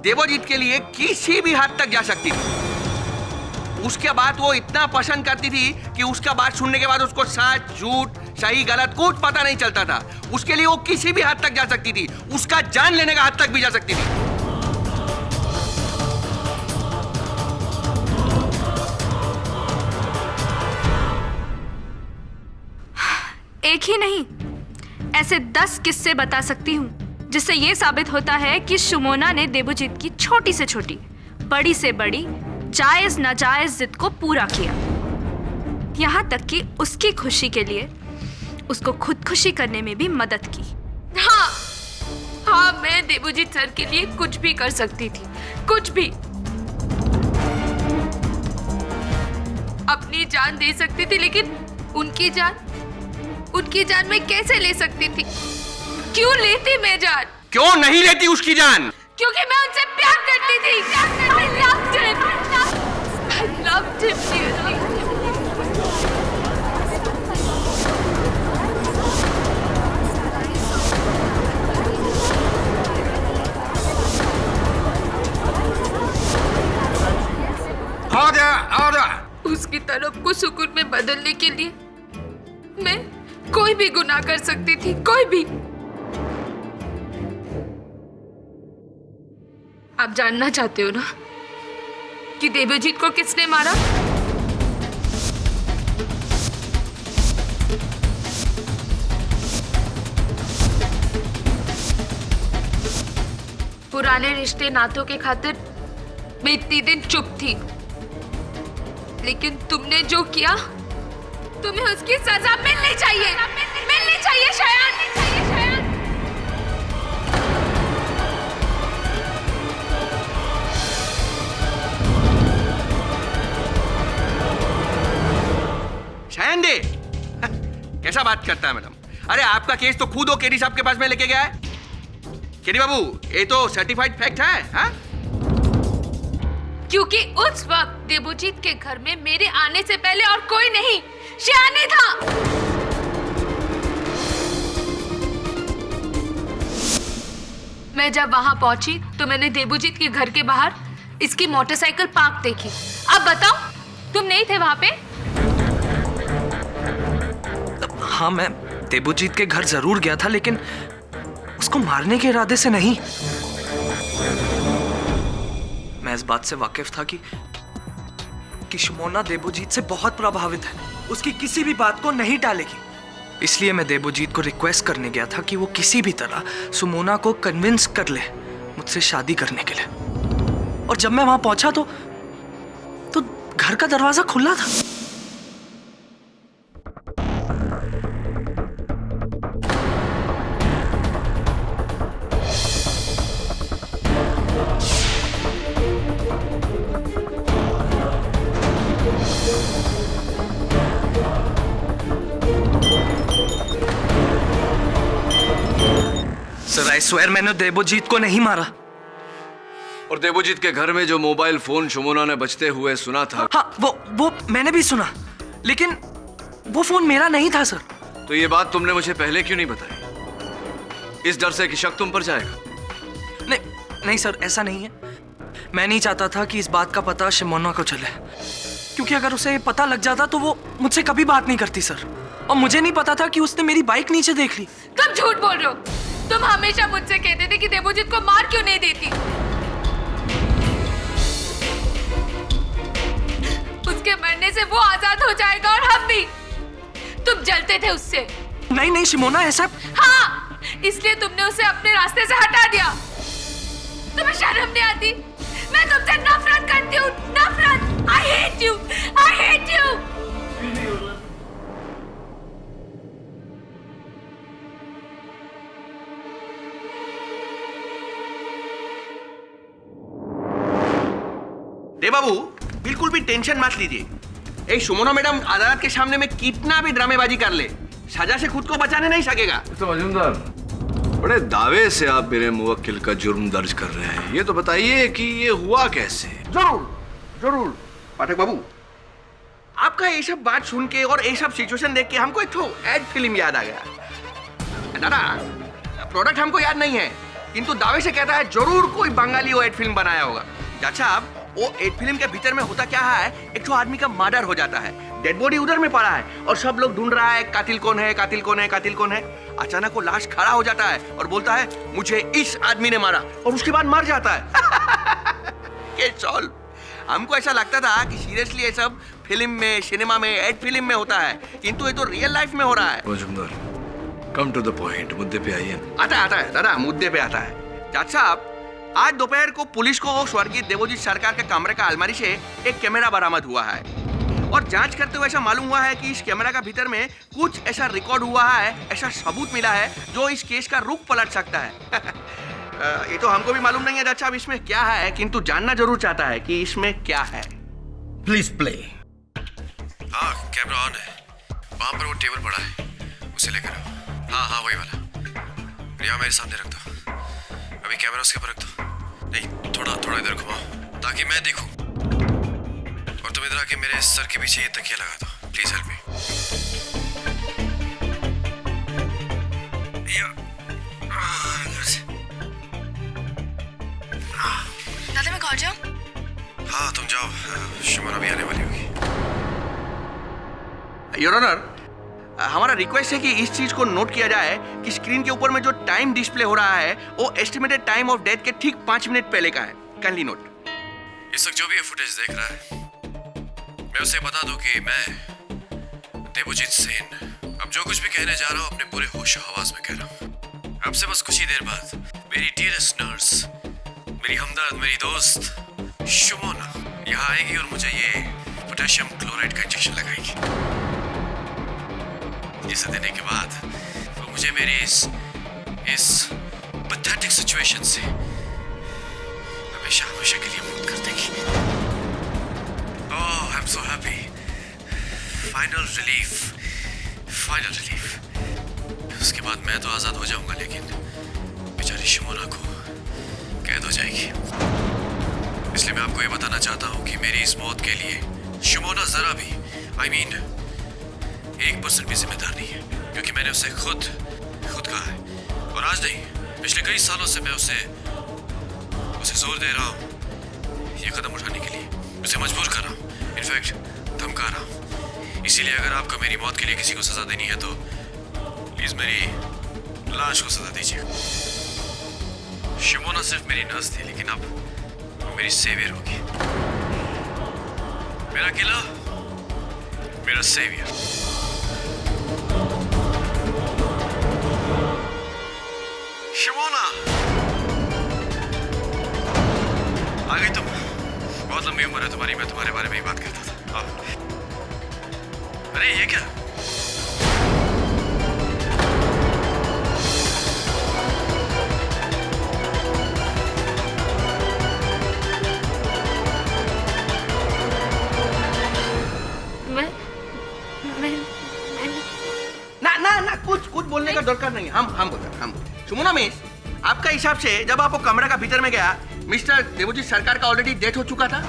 देवोजीत के लिए किसी भी हद तक जा सकती थी। उसके बाद वो इतना पसंद करती थी कि उसका बात सुनने के बाद उसको सच झूठ सही गलत कुछ पता नहीं चलता था। उसके लिए वो किसी भी हद तक जा सकती थी, उसका जान लेने का हद तक भी जा सकती थी। एक ही नहीं, ऐसे 10 किस्से बता सकती हूँ जिससे ये साबित होता है कि सुमोना ने देवजीत की छोटी से छोटी, बड़ी से बड़ी, जायज नाजायज जिद को पूरा किया। यहाँ तक कि उसकी खुशी के लिए उसको खुदकुशी करने में भी मदद की। हाँ हाँ, मैं देवजीत सर के लिए कुछ भी कर सकती थी, कुछ भी। अपनी जान दे सकती थी, लेकिन उनकी जान मैं कैसे ले सकती थी? क्यों लेती मैं जान? क्यों नहीं लेती उसकी जान? क्योंकि मैं उनसे प्यार करती थी। I loved him. I loved him dearly. उसकी तरफ को सुकून में बदलने के लिए मैं कोई भी गुनाह कर सकती थी, कोई भी। आप जानना चाहते हो ना कि देवजीत को किसने मारा? पुराने रिश्ते नातों के खातिर मैं इतनी दिन चुप थी, लेकिन तुमने जो किया, तुम्हें उसकी सजा मिलनी चाहिए, मिलनी चाहिए शयान। शयन दे। कैसा बात करता है मैडम? अरे आपका केस तो खुद वो केडी साहब के पास में लेके गया है। केडी बाबू, ये तो सर्टिफाइड फैक्ट है, हाँ? क्योंकि उस वक्त देवजीत के घर में मेरे आने से पहले और कोई नहीं, शयान ही था। मैं जब वहां पहुंची तो मैंने देवजीत के घर के बाहर इसकी मोटरसाइकिल पार्क देखी। अब बताओ, तुम नहीं थे वहां पे? हाँ, मैं देवजीत के घर जरूर गया था, लेकिन उसको मारने के इरादे से नहीं। मैं इस बात से वाकिफ था कि सुमोना देवजीत से बहुत प्रभावित है, उसकी किसी भी बात को नहीं टालेगी। इसलिए मैं देवजीत को रिक्वेस्ट करने गया था कि वो किसी भी तरह सुमोना को कन्विंस कर ले मुझसे शादी करने के लिए। और जब मैं वहां पहुंचा तो घर का दरवाजा खुला था। सर, आई स्वेयर मैंने देवजीत को नहीं मारा। और देवजीत के घर में जो मोबाइल फोन सुमोना ने बजते हुए सुना था, हाँ, वो मैंने भी सुना, लेकिन वो फोन मेरा नहीं था सर। तो ये बात तुमने मुझे पहले क्यों नहीं बताई? इस डर से कि शक तुम पर जाएगा? नहीं सर, ऐसा नहीं है। मैं नहीं चाहता था कि इस बात का पता सुमोना को चले, क्योंकि अगर उसे पता लग जाता तो वो मुझसे कभी बात नहीं करती सर। और मुझे नहीं पता था कि उसने मेरी बाइक नीचे देख ली। तुम झूठ बोल रहे हो। तुम हमेशा मुझसे कहते थे कि देवजीत को मार क्यों नहीं देती। उसके मरने से वो आजाद हो जाएगा और हम भी। तुम जलते थे उससे। नहीं सुमोना, ऐसा। हाँ, इसलिए तुमने उसे अपने रास्ते से हटा दिया। तुम्हें शर्म नहीं आती? मैं तुमसे नफरत करती हूँ, नफरत। I hate you, I hate you। दे बाबू, बिल्कुल भी टेंशन मत लीजिए। सुमोना मैडम अदालत के सामने में कितना भी ड्रामेबाजी कर ले, सजा से खुद को बचाने नहीं सकेगा। तो मजूमदार, बड़े दावे से आप मेरे मुवक्किल का जुर्म दर्ज कर रहे हैं। ये तो बताइए कि ये हुआ कैसे? जरूर पाठक बाबू, आपका ये सब बात सुन के और ये सब सिचुएशन देख के हमको एक तो एड फिल्म याद आ गया। दादा, प्रोडक्ट हमको याद नहीं है, किंतु दावे से कहता है जरूर कोई बंगाली वो एड फिल्म बनाया होगा। अच्छा, अब वो एड फिल्म के भीतर में होता क्या है, एक तो आदमी का मर्डर हो जाता है, डेड बॉडी उधर में पड़ा है और सब लोग ढूंढ रहा है कातिल कौन है, कातिल कौन है, कातिल कौन है। अचानक वो लाश खड़ा हो जाता है और बोलता है मुझे इस आदमी ने मारा, और उसके बाद मर जाता है। Case solve. हमको ऐसा लगता था कि सीरियसली ये सब फिल्म में, सिनेमा में, एड फिल्म में होता है, किंतु ये तो रियल लाइफ में हो रहा है। Majumdar, come to the point, मुद्दे पे आइए। आता है दादा, मुद्दे पे आता है। जज साहब, आज दोपहर को पुलिस को स्वर्गीय देवोजीत सरकार के कमरे का अलमारी से एक कैमरा बरामद हुआ है और जांच करते हुए ऐसा मालूम हुआ है कि इस कैमरा का भीतर में कुछ ऐसा रिकॉर्ड हुआ है, ऐसा सबूत मिला है जो इस केस का रुख पलट सकता है। ये तो हमको भी मालूम नहीं है जज साहब इसमें क्या है, किंतु जानना जरूर चाहता है कि इसमें क्या है। Please play. हाँ, कैमरा ऑन है। वहाँ पर वो टेबल पड़ा है, उसे लेकर आओ। हाँ वही वाला। यहाँ मेरे सामने रख दो। अभी कैमरा उसके ऊपर रख दो। नहीं, थोड़ा इधर घुमाओ ताकि मैं देखूं। और तुम इधर आके मेरे सर के पीछे ये तकिया लगा दो। Please help me. दादा मैं घर जाऊं? हाँ तुम जाओ, शुमाना भी आने वाली होगी। योर ऑनर, हमारा रिक्वेस्ट है कि इस चीज को नोट किया जाए कि स्क्रीन के ऊपर में जो टाइम डिस्प्ले हो रहा है वो एस्टिमेटेड टाइम ऑफ डेथ के ठीक 5 मिनट पहले का है। Kindly note. इस वक्त जो भी ये फुटेज देख रहा है, मैं उसे बता दूं कि मैं देवजीत सेन अब जो कुछ भी कहने जा रहा हूं अपने पूरे होश हवास में कह रहा हूं। अब से बस कुछ ही देर बाद मेरी डियरेस्ट नर्स, मेरी हमदर्द, मेरी दोस्त शुमोना यहाँ आएगी और मुझे ये पोटेशियम क्लोराइड का इंजेक्शन लगाएगी। इसे देने के बाद वो मुझे मेरी इस पैथेटिक सिचुएशन से हमेशा के लिए मुक्त कर देगी। Oh, I am so happy. Final relief. उसके बाद मैं तो आजाद हो जाऊंगा, लेकिन बेचारी शुमोना को कैद हो जाएगी। इसलिए मैं आपको ये बताना चाहता हूँ कि मेरी इस मौत के लिए शुमोना जरा भी 1% भी जिम्मेदार नहीं है, क्योंकि मैंने उसे खुद कहा है। और आज नहीं, पिछले कई सालों से मैं उसे जोर दे रहा हूँ ये कदम उठाने के लिए, उसे मजबूर कर रहा हूँ, इनफैक्ट धमका रहा हूँ। इसीलिए अगर आपको मेरी मौत के लिए किसी को सजा देनी है तो प्लीज मेरी लाश को सजा दीजिए। शुमोना सिर्फ मेरी नर्स थी, लेकिन अब वो मेरी सेवियर होगी। मेरा किला, मेरा सेवियर। शुमोना आ गई तुम। बहुत लंबी उम्र है तुम्हारी, मैं तुम्हारे बारे में ही बात करता था। आओ। अरे ये क्या? ना कुछ बोलने का दरकार नहीं है। हम बोल। शुमोना मिस, आपका हिसाब से जब आप वो कमरा का भीतर में गया, मिस्टर देवजीत सरकार का ऑलरेडी डेथ हो चुका था।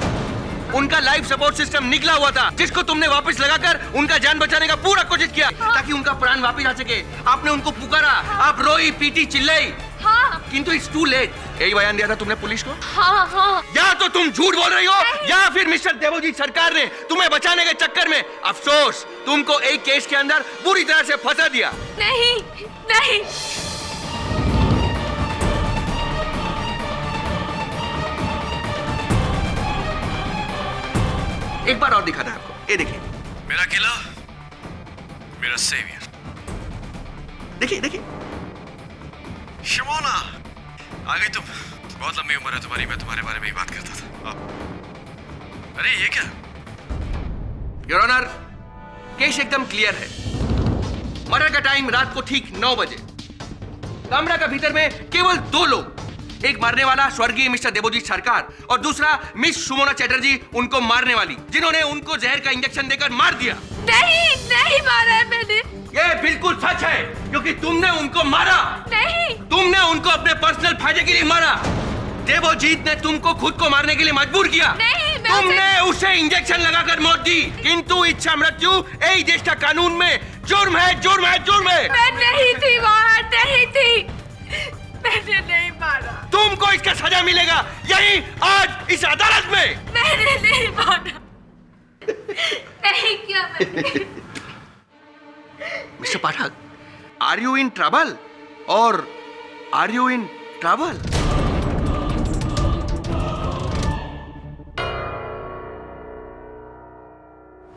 उनका लाइफ सपोर्ट सिस्टम निकला हुआ था, जिसको तुमने वापस लगाकर उनका जान बचाने का पूरा कोशिश किया ताकि उनका प्राण वापस आ सके। आपने उनको पुकारा, आप रोई पीटी चिल्लाई, किंतु इट्स टू लेट। यही बयान दिया था तुमने पुलिस को? या तो तुम झूठ बोल रही हो या फिर मिस्टर देवजीत सरकार ने तुम्हें बचाने के चक्कर में अफसोस तुमको एक केस के अंदर बुरी तरह से फंसा दिया। नहीं। एक बार और दिखाता है आपको, ये देखिए। मेरा किला, मेरा सेवियर। देखिए। शुमोना आ गई तुम। बहुत लंबी उम्र है तुम्हारी, मैं तुम्हारे बारे में ही बात करता था। अरे ये क्या? योर ऑनर, केस एकदम क्लियर है। मर्डर का टाइम रात को ठीक 9 बजे। कमरा का भीतर में केवल 2 लोग, एक मारने वाला स्वर्गीय मिस्टर देवजीत सरकार और दूसरा मिस शुमोना चैटर्जी, उनको मारने वाली, जिन्होंने उनको जहर का इंजेक्शन देकर मार दिया। नहीं मारा है मैंने। ये बिल्कुल सच है, क्योंकि तुमने उनको मारा। नहीं, तुमने उनको अपने पर्सनल फायदे के लिए मारा। देवजीत ने तुमको खुद को मारने के लिए मजबूर किया। नहीं, तुमने उसे इंजेक्शन लगाकर मौत दी, किंतु इच्छा मृत्यु यही देश का कानून में जुर्म है। मैं नहीं थी वहाँ, नहीं थी। मैंने नहीं मारा। तुमको इसका सजा मिलेगा यही आज इस अदालत में। मैंने नहीं मारा। नहीं किया मैंने। Mister Pathak, are you in trouble और are you in trouble?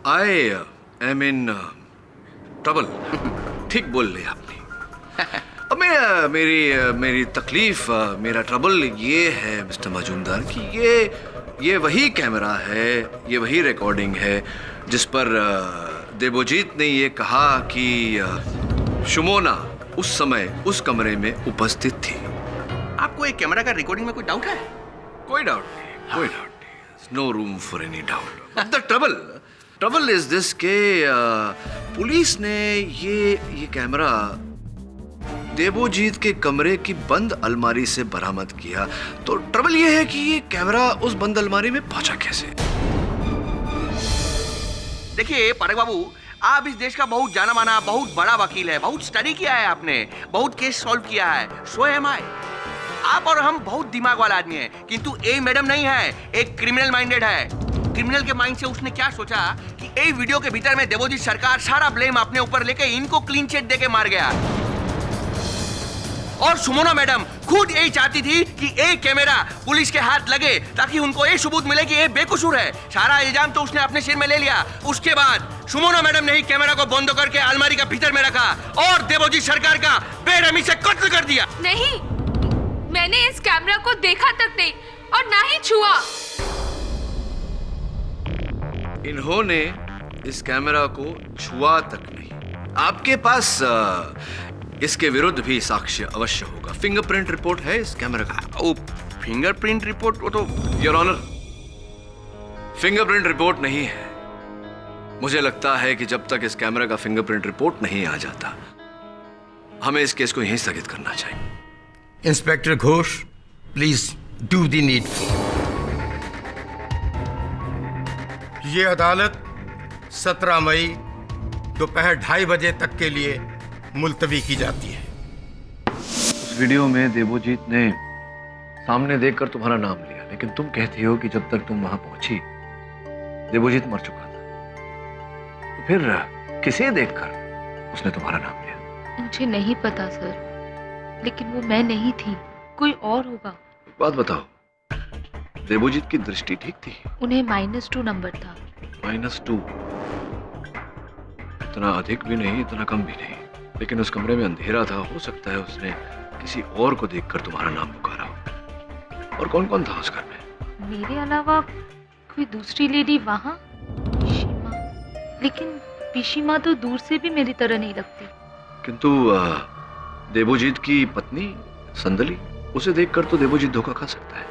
I am in trouble. ठीक बोल रहे आपने। अब मेरी तकलीफ, मेरा ट्रबल ये है मिस्टर मजूमदार कि ये वही कैमरा है, ये वही रिकॉर्डिंग है जिस पर देवोजीत ने ये कहा कि शुमोना उस समय उस कमरे में उपस्थित थी। आपको एक कैमरा का रिकॉर्डिंग में कोई डाउट है? कोई डाउट नहीं, no room for any doubt. The trouble is this के पुलिस ने ये कैमरा देवोजीत के कमरे की बंद अलमारी से बरामद किया। तो ट्रबल ये है कि ये कैमरा उस बंद अलमारी में पहुंचा कैसे? देखिए पाठक बाबू, आप इस देश का बहुत जाना माना, बहुत बड़ा वकील है, बहुत स्टडी किया है आपने, बहुत केस सॉल्व किया है। सो एम आई। आप और हम बहुत दिमाग वाला आदमी है, किंतु ए मैडम नहीं है, एक क्रिमिनल माइंडेड है। क्रिमिनल के माइंड से उसने क्या सोचा कि ए वीडियो के भीतर में देवोजीत सरकार सारा ब्लेम अपने ऊपर लेके इनको क्लीन चिट देके मार गया। और सुमोना मैडम खुद यही चाहती थी कि एक कैमरा पुलिस के हाथ लगे ताकि उनको ये सबूत मिले कि ये बेकसूर है। सारा इल्जाम तो उसने अपने सिर में ले लिया। उसके बाद सुमोना मैडम ने ही कैमरा को बंद करके अलमारी का भीतर में रखा और देवोजीत सरकार का बेरहमी से कत्ल कर दिया। नहीं, मैंने इस कैमरा को देखा तक नहीं और ना ही छुआ। इन्होंने इस कैमरा को छुआ तक नहीं। आपके पास इसके विरुद्ध भी साक्ष्य अवश्य होगा। फिंगरप्रिंट रिपोर्ट है इस कैमरा का? ओ, फिंगरप्रिंट रिपोर्ट? वो तो योर ऑनर, फिंगरप्रिंट रिपोर्ट नहीं है। मुझे लगता है कि जब तक इस कैमरा का फिंगरप्रिंट रिपोर्ट नहीं आ जाता, हमें इस केस को यहीं स्थगित करना चाहिए। Inspector Ghosh, please do the needful. ये अदालत 17 मई दोपहर 2:30 बजे तक के लिए मुलतवी की जाती है। उस वीडियो में देवोजीत ने सामने देखकर तुम्हारा नाम लिया, लेकिन तुम कहती हो कि जब तक तुम वहां पहुंची देवोजीत मर चुका था। तो फिर किसे देखकर उसने तुम्हारा नाम लिया? मुझे नहीं पता सर, लेकिन वो मैं नहीं थी, कोई और होगा। बात बताओ, देवोजीत की दृष्टि ठीक थी? उन्हें -2 नंबर था। -2? इतना अधिक भी नहीं, इतना कम भी नहीं, लेकिन उस कमरे में अंधेरा था। हो सकता है उसने किसी और को देखकर तुम्हारा नाम पुकारा हो। और कौन कौन था उस घर में? मेरे अलावा कोई दूसरी लेडी वहां? पिशीमा। लेकिन पिशीमा तो दूर से भी मेरी तरह नहीं लगती। किंतु देवोजीत की पत्नी संदली, उसे देखकर तो देवोजीत धोखा खा सकता है।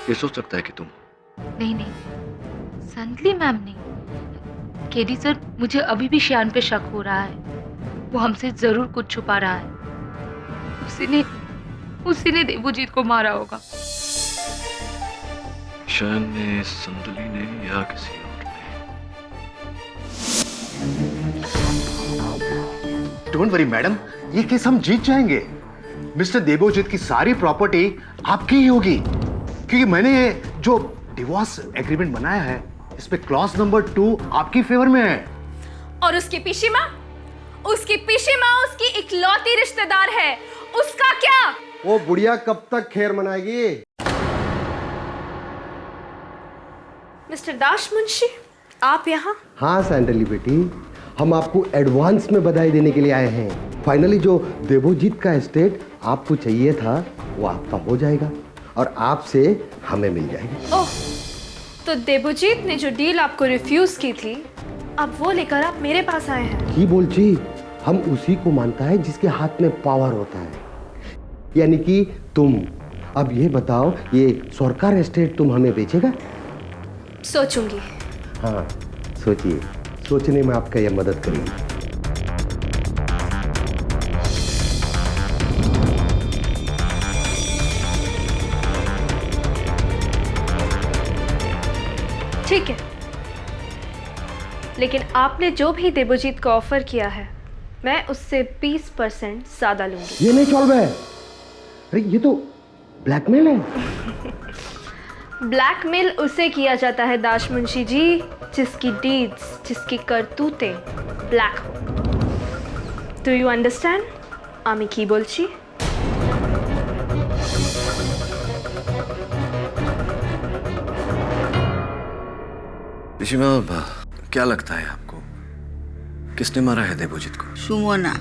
ये सोच सकता है कि तुम। नहीं, संदली मैम नहीं। केडी सर, मुझे अभी भी श्यान पे शक हो रहा है। वो हमसे जरूर कुछ छुपा रहा है। उसी ने देवोजीत को मारा होगा। श्यान ने, संदली ने, या किसी और ने। डोंट वरी मैडम, ये केस हम जीत जाएंगे। मिस्टर देवोजीत की सारी प्रॉपर्टी आपकी ही होगी, क्योंकि मैंने जो डिवोर्स एग्रीमेंट बनाया है इसमें क्लॉज नंबर 2 आपकी फेवर में है। और उसकी पिशीमा उसकी इकलौती रिश्तेदार है, उसका क्या? वो बुढ़िया कब तक खैर मनाएगी? मिस्टर दाश मुंशी, आप यहाँ? हाँ सैंडली बेटी, हम आपको एडवांस में बधाई देने के लिए आए हैं। फाइनली जो देवोजीत का एस्टेट आपको चाहिए था वो आपका हो जाएगा और आपसे हमें मिल जाएगा। ओह, तो देवोजीत ने जो डील आपको रिफ्यूज की थी, अब वो लेकर आप मेरे पास आए हैं। की बोल जी, हम उसी को मानता है जिसके हाथ में पावर होता है, यानी कि तुम। अब ये बताओ, ये सरकार एस्टेट तुम हमें बेचेगा? सोचूंगी। हाँ सोचिए, सोचने में आपका यह मदद करेगी। ठीक है, लेकिन आपने जो भी देवोजीत को ऑफर किया है, मैं उससे 20% ज्यादा लूंगी। ये नहीं चल रहा है। अरे ये तो ब्लैकमेल है। ब्लैकमेल उसे किया जाता है दाश मुंशी जी, जिसकी डीड्स, जिसकी करतूतें ब्लैक हो। Do you understand? आमी की बोलची? पिशीमा, क्या लगता है आपको, किसने मारा है देवोजीत को? सुमोना।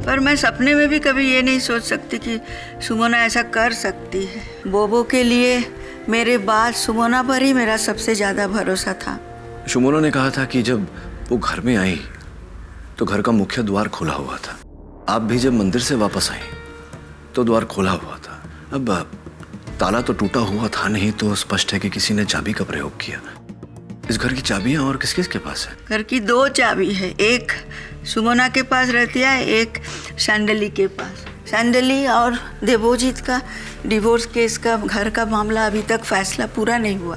पर मैं सपने में भी कभी ये नहीं सोच सकती कि सुमोना ऐसा कर सकती है। बोबो के लिए मेरे बाद सुमोना पर ही मेरा सबसे ज़्यादा भरोसा था। शुमोना ने कहा था कि जब वो घर में आई तो घर का मुख्य द्वार खुला हुआ था। आप भी जब मंदिर से वापस आई तो द्वार खुला हुआ था। अब ताला तो टूटा हुआ था नहीं, तो स्पष्ट है कि किसी ने चाबी का प्रयोग किया। इस घर की चाबियां और किस किस के पास है? घर की 2 चाबी है, एक सुमोना के पास रहती है, एक सैंडली के पास। सैंडली और देवोजीत का डिवोर्स केस का घर का मामला अभी तक फैसला पूरा नहीं हुआ।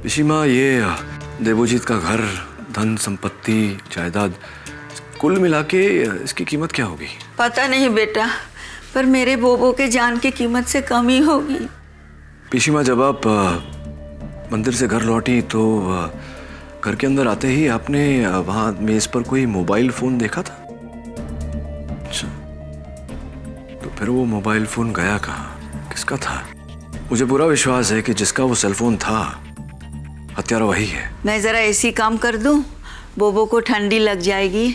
पिशीमा, ये देवोजीत का घर, धन संपत्ति, जायदाद, कुल मिला के इसकी कीमत क्या होगी? पता नहीं बेटा, पर मेरे बोबो के जान की कीमत से कम ही होगी। पिशीमा, जब आप मंदिर से घर लौटी तो घर के अंदर आते ही आपने वहां मेज पर कोई मोबाइल फोन देखा था? अच्छा, तो फिर वो मोबाइल फोन गया कहाँ? किसका था? मुझे पूरा विश्वास है कि जिसका वो सेलफोन था, हत्यारा वही है। मैं जरा ऐसी काम कर दूं, बोबो को ठंडी लग जाएगी।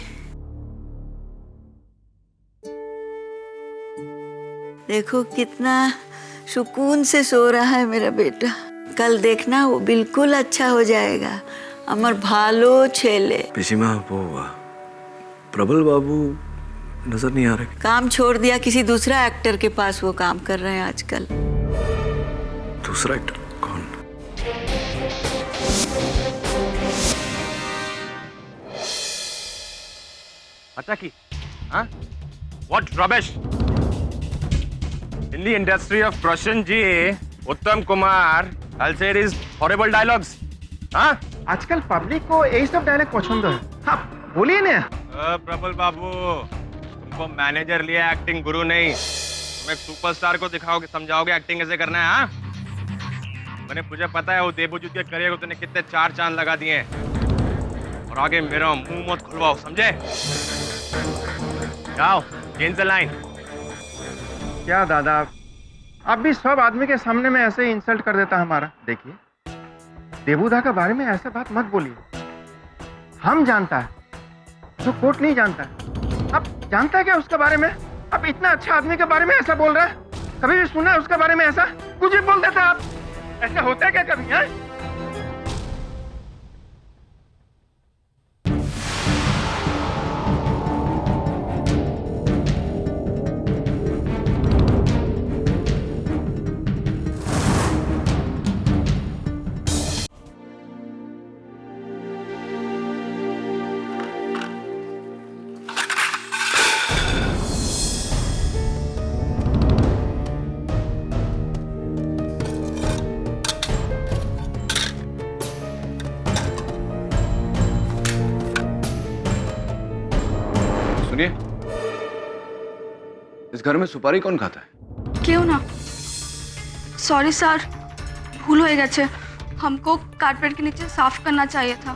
देखो कितना सुकून से सो रहा है मेरा बेटा। कल देखना वो बिल्कुल अच्छा हो जाएगा। अमर भालो छेले। पिशीमा, वो प्रबल बाबू नजर नहीं आ रहे? काम छोड़ दिया, किसी दूसरा एक्टर के पास वो काम कर रहे हैं आजकल। दूसरा एक्टर कौन? Ataki, huh? What rubbish! In the industry of Prashanji, Uttam Kumar, I'll say it is horrible dialogues. Huh? आजकल पब्लिक को यही सब डायलॉग पसंद है। हाँ, बोलिए ना। प्रबल बाबू, तुमको मैनेजर लिया, एक्टिंग गुरु नहीं। तुम एक सुपरस्टार को दिखाओगे, समझाओगे एक्टिंग कैसे करना है। हाँ? मैंने मुझे पता है वो देवोजीत के करियर को तूने कितने 4 चांद लगा दिए हैं। और आगे मेरा मुंह मत खुलवाओ, समझे? जाओ, चेंज द लाइन। क्या दादा, आप भी सब आदमी के सामने में ऐसे इंसल्ट कर देता हमारा। देखिए, देवुदा के बारे में ऐसे बात मत बोलिए। हम जानता है जो कोर्ट नहीं जानता है। आप जानता है क्या उसके बारे में? आप इतना अच्छा आदमी के बारे में ऐसा बोल रहा है? कभी भी सुना है उसके बारे में ऐसा? कुछ भी बोल देता आप। ऐसा होता है क्या कभी? है इस घर में सुपारी कौन खाता है? क्यों ना? सॉरी सर, भूल हो गए। हमको कारपेट के नीचे साफ करना चाहिए था।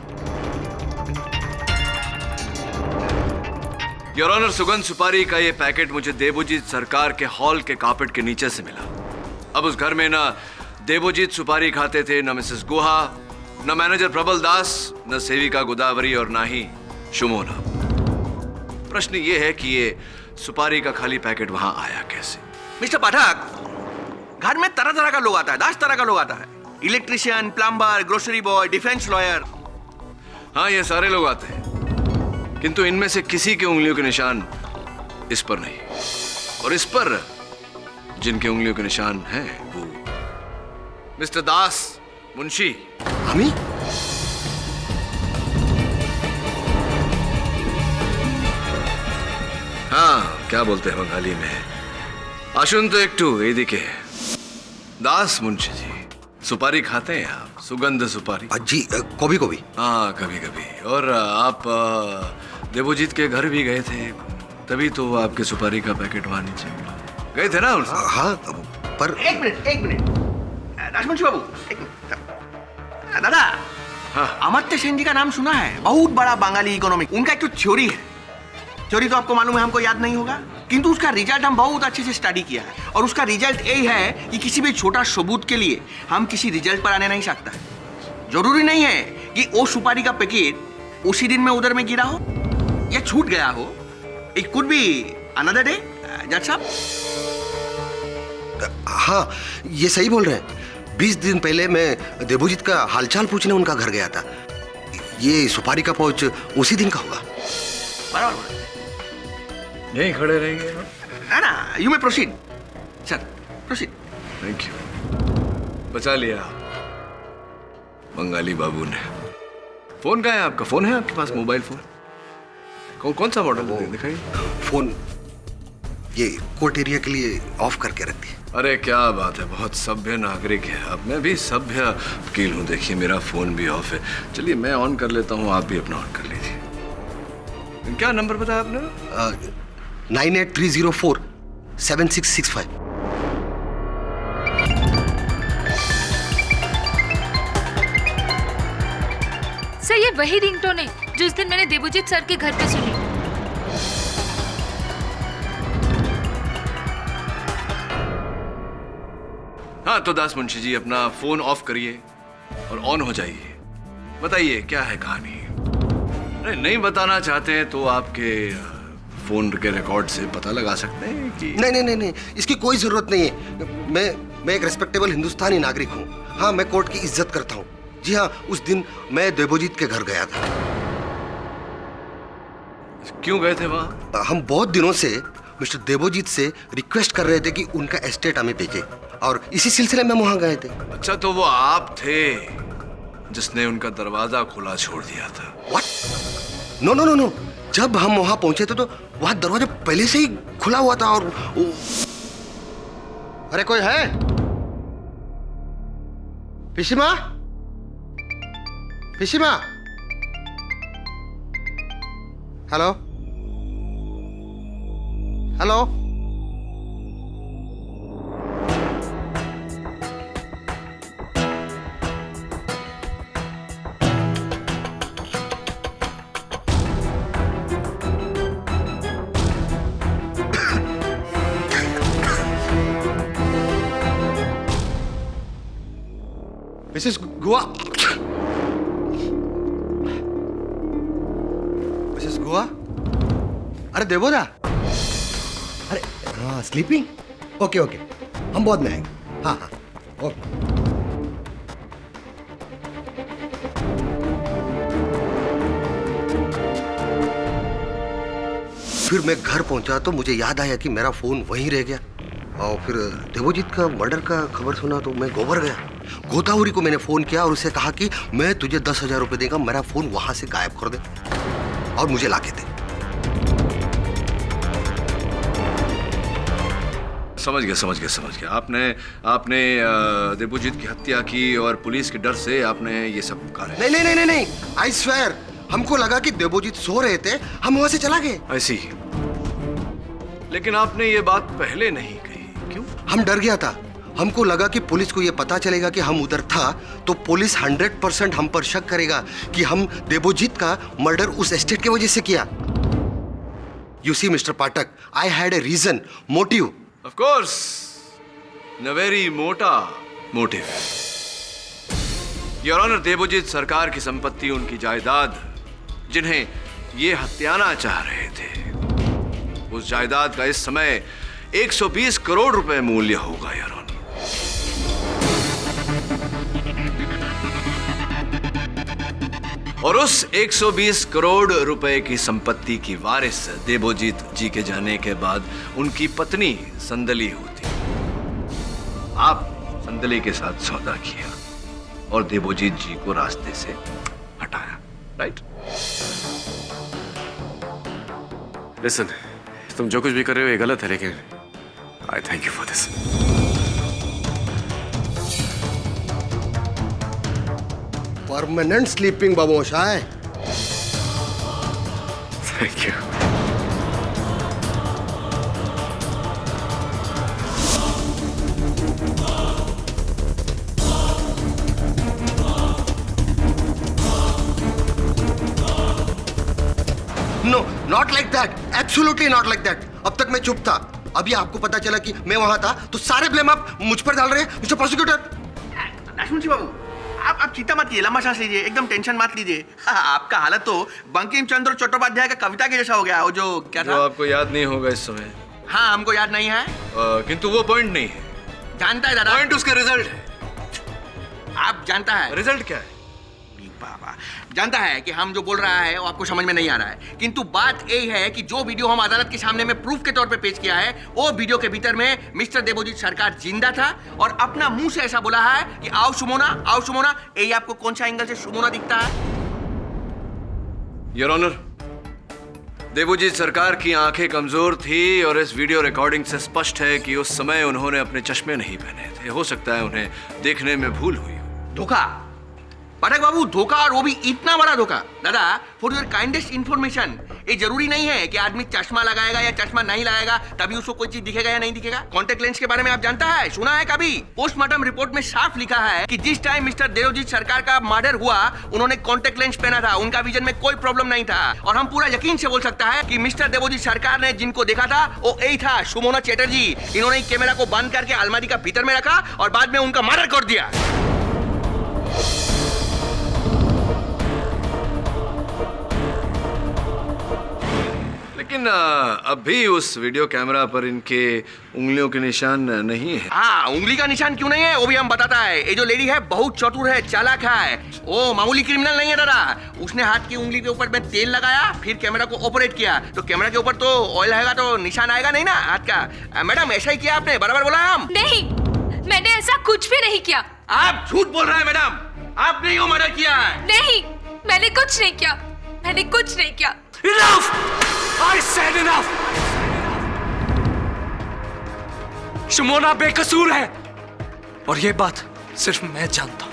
योर ऑनर, सुगंध सुपारी का ये पैकेट मुझे देवोजीत सरकार के हॉल के कारपेट के नीचे से मिला। अब उस घर में ना देवोजीत सुपारी खाते थे, न मिसेस गुहा, न मैनेजर प्रबल दास, न सेविका गोदावरी और ना ही शुमोना। प्रश्न ये है कि ये सुपारी का खाली पैकेट वहां आया कैसे? मिस्टर पाठक, घर में तरह तरह का लोग आता है, 10 तरह का लोग आता है। Electrician, plumber, grocery boy, defence lawyer. हाँ, ये सारे लोग आते हैं, किंतु इनमें से किसी के उंगलियों के निशान इस पर नहीं। और इस पर जिनके उंगलियों के निशान हैं वो मिस्टर दास, मुंशी। हमी? हाँ, क्या बोलते हैं बंगाली में, आशुन तो एक टू यदि के दास मुंशी जी। सुपारी खाते हैं आप? सुगंध सुपारी? जी, कभी कभी। हाँ, कभी कभी। और आप देवोजीत के घर भी गए थे, तभी तो आपके सुपारी का पैकेट वहां नीचे गए थे ना? हाँ, पर एक मिनट राजवंशी बाबू, एक मिनट। दादा, हाँ। अमर्त्य सेन जी का नाम सुना है? बहुत बड़ा बंगाली इकोनॉमिक। उनका एक तो थ्योरी है। थ्योरी तो आपको मालूम है, हमको याद नहीं होगा, किंतु उसका रिजल्ट हम बहुत अच्छे से स्टडी किया है। और उसका रिजल्ट यही है कि किसी भी छोटा सबूत के लिए हम किसी रिजल्ट पर आने नहीं सकता। जरूरी नहीं है कि वो सुपारी का पैकेट उसी दिन में उधर में गिरा हो या छूट गया हो it could be another day जज साहब। हाँ, ये सही बोल रहे हैं। 20 दिन पहले मैं देवोजीत का हालचाल पूछने उनका घर गया था। ये सुपारी का पाउच उसी दिन का होगा। बराबर। यहीं खड़े रहेंगे ना ना, you may proceed sir, proceed. Thank you. बचा लिया बंगाली बाबू ने। फोन कहाँ है आपका? फोन है आपके पास? मोबाइल फोन कौन सा मॉडल है? दिखाइए। फोन ये कोर्ट एरिया के लिए ऑफ करके रख दिया। अरे क्या बात है, बहुत सभ्य नागरिक है आप। मैं भी सभ्य वकील हूँ। देखिए मेरा फोन भी ऑफ है। चलिए मैं ऑन कर लेता हूँ, आप भी अपना ऑन कर लीजिए। क्या नंबर बताया आपने? 9830476665। सर ये वही रिंगटोन है जो उस दिन मैंने देवोजीत सर के घर पे सुनी। हाँ तो दास मुंशी जी अपना फोन ऑफ करिए और ऑन हो जाइए। बताइए क्या है कहानी? नहीं बताना चाहते हैं तो आपके फोन के रिकॉर्ड से पता लगा सकते हैं कि नहीं, इसकी कोई जरूरत नहीं है। मैं एक रिस्पेक्टेबल हिंदुस्तानी नागरिक हूँ। हाँ, मैं कोर्ट की इज्जत करता हूँ। जी हाँ, उस दिन मैं देवोजीत के घर गया था। क्यों गए थे वहाँ? हम बहुत दिनों से मिस्टर देवोजीत से रिक्वेस्ट कर रहे थे कि उनका एस्टेट हमें भेजे और इसी सिलसिले में वहाँ गए थे। अच्छा तो वो आप थे जिसने उनका दरवाजा खुला छोड़ दिया था? What? नो। जब हम वहाँ पहुंचे थे तो वहाँ दरवाजा पहले से ही खुला हुआ था और अरे कोई है? पिशिमा? हेलो? मिसेस गुआ? मिसेस गुआ? अरे देवोदा? अरे हाँ, स्लीपिंग? ओके हम बाद में आएंगे। हाँ ओके। फिर मैं घर पहुंचा तो मुझे याद आया कि मेरा फोन वहीं रह गया और फिर देवोजीत का मर्डर का खबर सुना तो मैं गोबर गया। गोदावरी को मैंने फोन किया और उसे कहा कि मैं तुझे 10,000 रुपए देगा, मेरा फोन वहां से गायब कर दे और मुझे लाके दे। समझ गया। आपने देवोजीत की हत्या की और पुलिस के डर से आपने ये सब करा? नहीं, आई स्वेयर, हमको लगा कि देवोजीत सो रहे थे, हम वहां से चला गए। ऐसी लेकिन आपने ये बात पहले नहीं कही, क्यों? हम डर गया था। हमको लगा कि पुलिस को ये पता चलेगा कि हम उधर था तो पुलिस 100% हम पर शक करेगा कि हम देवोजीत का मर्डर उस एस्टेट की वजह से किया। You see mister Pathak, I had a reason, motive. Of course, न वेरी मोटा motive. Your honour, Devojit Sarkar की संपत्ति, उनकी जायदाद, जिन्हें ये हत्याना चाह रहे थे, उस जायदाद का इस समय 120 करोड़ रुपए मूल्य होगा योर ऑनर। और उस 120 करोड़ रुपए की संपत्ति की वारिस देवोजीत जी के जाने के बाद उनकी पत्नी संदली होती। आप संदली के साथ सौदा किया और देवोजीत जी को रास्ते से हटाया, राइट? लिसन, तुम जो कुछ भी कर रहे हो ये गलत है, लेकिन I thank you for this. Permanent sleeping बाबूशाह। Thank you. No, not like that, absolutely not like that. अब तक मैं चुप था, अभी आपको पता चला कि मैं वहां था तो सारे ब्लेम आप मुझ पर डाल रहे हैं मिस्टर प्रोसिक्यूटर। नाशमुंशी बाबू, आप चिंता मत कीजिए, लंबा सांस लीजिए, एकदम टेंशन मत लीजिए। आपका हालत तो बंकिम चंद्र चट्टोपाध्याय का कविता के जैसा हो गया, वो जो क्या जो था। आपको याद नहीं होगा इस समय। हाँ, हमको याद नहीं है। किंतु वो पॉइंट नहीं है। जानता है दादा, पॉइंट उसके रिजल्ट है। आप जानता है रिजल्ट क्या है? बाबा जानता है कि हम जो बोल रहा है वो आपको समझ में नहीं आ रहा है, किंतु बात यही है कि जो वीडियो हम अदालत के सामने में प्रूफ के तौर पे पेश किया है, वो वीडियो के भीतर में मिस्टर देवोजीत सरकार जिंदा था और अपना मुंह से ऐसा बोला है कि आओ सुमोना, आओ सुमोना। यही आपको कौन सा एंगल से सुमोना दिखता है? योर ऑनर, देवोजीत सरकार की आंखें कमजोर थी और इस वीडियो रिकॉर्डिंग से स्पष्ट है कि उस समय उन्होंने अपने चश्मे नहीं पहने थे। हो सकता है उन्हें देखने में भूल हुई हो। धोखा पाठक बाबू, धोखा, और वो भी इतना बड़ा धोखा। दादा, फॉर योर काइंडेस्ट इन्फॉर्मेशन, ये जरूरी नहीं है कि आदमी चश्मा लगाएगा या चश्मा नहीं लगाएगा तभी उसको कोई चीज दिखेगा या नहीं दिखेगा। कॉन्टेक्ट लेंस के बारे में आप जानता है, सुना है कभी? पोस्टमार्टम रिपोर्ट में साफ लिखा है कि जिस टाइम मिस्टर देवजीत सरकार का मर्डर हुआ उन्होंने कॉन्टेक्ट लेंस पहना था, उनका विजन में कोई प्रॉब्लम नहीं था। और हम पूरा यकीन से बोल सकता है कि मिस्टर देवजीत सरकार ने जिनको देखा था वो यही था, सुमोना चैटर्जी। इन्होंने कैमरा को बंद करके अलमारी का भीतर में रखा और बाद में उनका मर्डर कर दिया। लेकिन अभी उस वीडियो कैमरा पर इनके उंगलियों के निशान नहीं है। हाँ, उंगली का निशान क्यों नहीं है वो भी हम बताता है। ये जो लेडी है बहुत चतुर है, चालाक है, वो मामूली क्रिमिनल नहीं है दादा। उसने हाथ की उंगली के ऊपर में तेल लगाया, फिर कैमरा को ऑपरेट किया, तो कैमरा के ऊपर तो ऑयल आएगा तो निशान आएगा नहीं ना हाथ का। मैडम, ऐसा ही किया आपने, बराबर बोला हम? नहीं, मैंने ऐसा कुछ भी नहीं किया। आप झूठ बोल रहे हैं मैडम, आपने वो मर्डर किया है। नहीं, मैंने कुछ नहीं किया, मैंने कुछ नहीं किया। Enough! I said enough! Shumona बेकसूर है और ये बात सिर्फ मैं जानता हूं।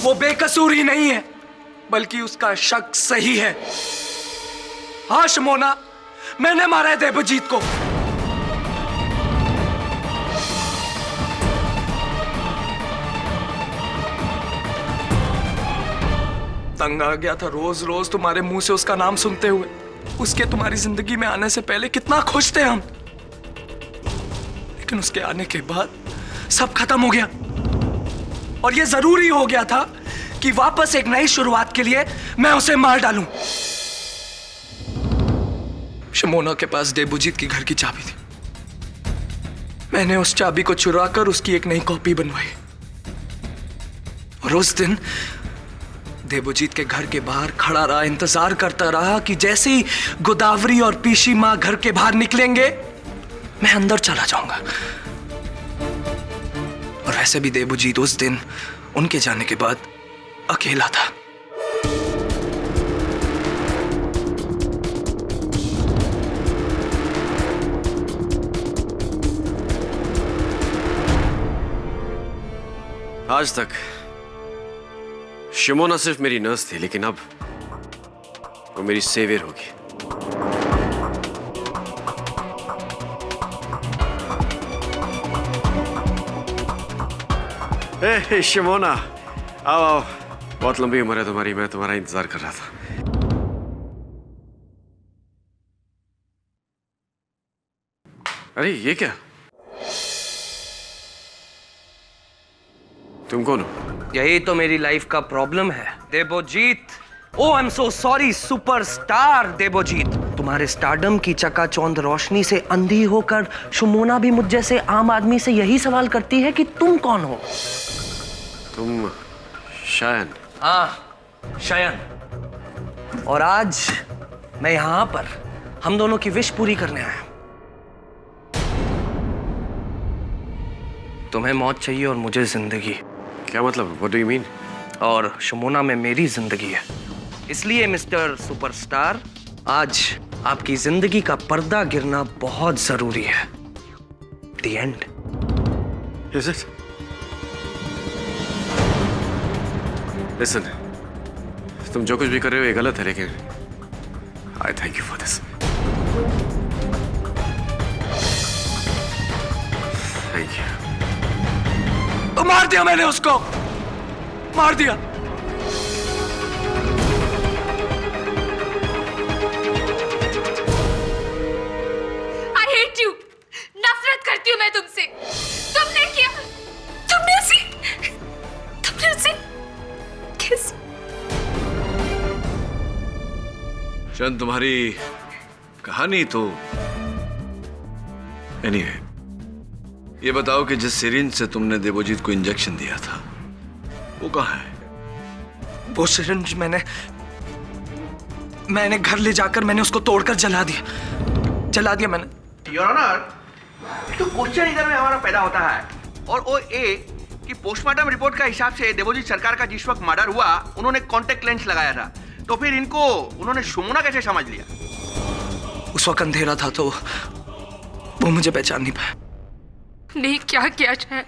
वो बेकसूर ही नहीं है बल्कि उसका शक सही है। हाँ शुमोना, मैंने मारा है देवजीत को। तंग आ गया था रोज रोज तुम्हारे मुंह से उसका नाम सुनते हुए। उसके तुम्हारी जिंदगी में आने से पहले कितना खुश थे हम, लेकिन उसके आने के बाद सब खत्म हो गया। और ये जरूरी हो गया था कि वापस एक नई शुरुआत के लिए मैं उसे मार डालूं। शमोना के पास देवजीत की घर की चाबी थी। मैंने उस चाबी को चुराकर उसकी एक नई कॉपी बनवाई और उस दिन देवजीत के घर के बाहर खड़ा रहा, इंतजार करता रहा कि जैसे ही गोदावरी और पीशी मां घर के बाहर निकलेंगे मैं अंदर चला जाऊंगा। और वैसे भी देवजीत उस दिन उनके जाने के बाद अकेला था। आज तक शिमोना सिर्फ मेरी नर्स थी, लेकिन अब वो मेरी सेवियर होगी। ए शिमोना, आओ आओ, बहुत लंबी उम्र है तुम्हारी, मैं तुम्हारा इंतजार कर रहा था। अरे ये क्या, तुम कौन हो? यही तो मेरी लाइफ का प्रॉब्लम है Debjit. Oh I am so sorry superstar Debjit. तुम्हारे स्टारडम की चकाचौंध रोशनी से अंधी होकर शुमोना भी मुझ जैसे आम आदमी से यही सवाल करती है कि तुम कौन हो? तुम शयन। हाँ शयन। और आज मैं यहां पर हम दोनों की विश पूरी करने आया। तुम्हें मौत चाहिए और मुझे जिंदगी। क्या मतलब? What do you mean? और शुमोना में मेरी जिंदगी है, इसलिए मिस्टर सुपरस्टार आज आपकी जिंदगी का पर्दा गिरना बहुत जरूरी है। The end. Is it? Listen, तुम जो कुछ भी कर रहे हो ये गलत है, लेकिन I thank you for this. Thank you. तो मार दिया मैंने उसको, मार दिया। I hate you. नफरत करती हूँ मैं तुमसे। तुमने किया शयन, तुम्हारी कहानी तो एनीवे, ये बताओ कि जिस सिरिंज से तुमने देवोजीत को इंजेक्शन दिया था वो कहाँ है? वो सिरिंज मैंने घर ले जाकर मैंने उसको तोड़कर जला दिया मैंने। योर ऑनर, तो क्वेश्चन इधर में हमारा पैदा होता है और वो ये कि पोस्टमार्टम रिपोर्ट का हिसाब से देवोजीत सरकार का जिस वक्त मर्डर हुआ उन्होंने कॉन्टेक्ट लेंस लगाया था, तो फिर इनको उन्होंने सुमोना कैसे समझ लिया? उस वक्त अंधेरा था तो वो मुझे पहचान नहीं पाया। नहीं, क्या किया शायद,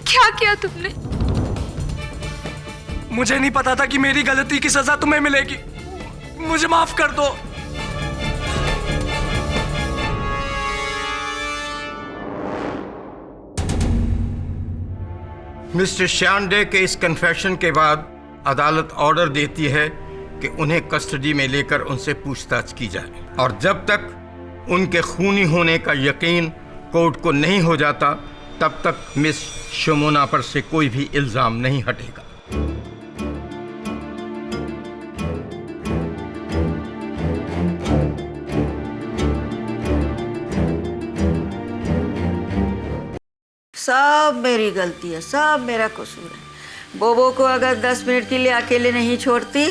क्या किया तुमने? मुझे नहीं पता था कि मेरी गलती की सजा तुम्हें मिलेगी। मुझे माफ कर दो। मिस्टर श्यान के इस कन्फेशन के बाद अदालत ऑर्डर देती है कि उन्हें कस्टडी में लेकर उनसे पूछताछ की जाए, और जब तक उनके खूनी होने का यकीन कोर्ट को नहीं हो जाता तब तक मिस शमोना पर से कोई भी इल्जाम नहीं हटेगा। सब मेरी गलती है, सब मेरा कसूर है। बोबो को अगर 10 मिनट के लिए अकेले नहीं छोड़ती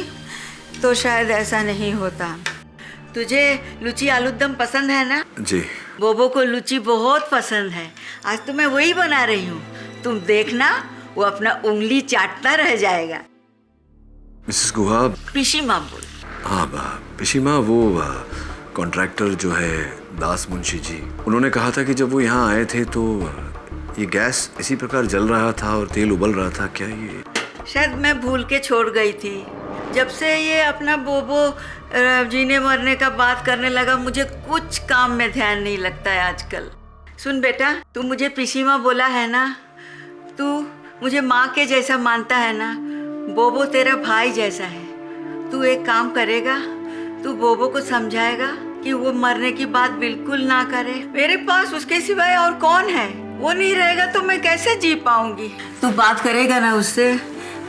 तो शायद ऐसा नहीं होता। तुझे लुची आलूदम पसंद है ना? जी। बोबो को लुची बहुत पसंद है। आज तो मैं वही बना रही हूँ, तुम देखना वो अपना उंगली चाटता रह जाएगा। मिसेस गुहा, पिशी माँ बोल। हाँ पिशी माँ, वो कॉन्ट्रैक्टर जो है दास मुंशी जी, उन्होंने कहा था कि जब वो यहाँ आए थे तो ये गैस इसी प्रकार जल रहा था और तेल उबल रहा था। क्या ये? शायद मैं भूल के छोड़ गई थी। जब से ये अपना बोबो जीने मरने का बात करने लगा, मुझे कुछ काम में ध्यान नहीं लगता है आजकल। सुन बेटा, तू मुझे पिसी माँ बोला है ना, तू मुझे माँ के जैसा मानता है ना, बोबो तेरा भाई जैसा है। तू एक काम करेगा, तू बोबो को समझाएगा कि वो मरने की बात बिल्कुल ना करे। मेरे पास उसके सिवाय और कौन है? वो नहीं रहेगा तो मैं कैसे जी पाऊंगी? तू बात करेगा ना उससे,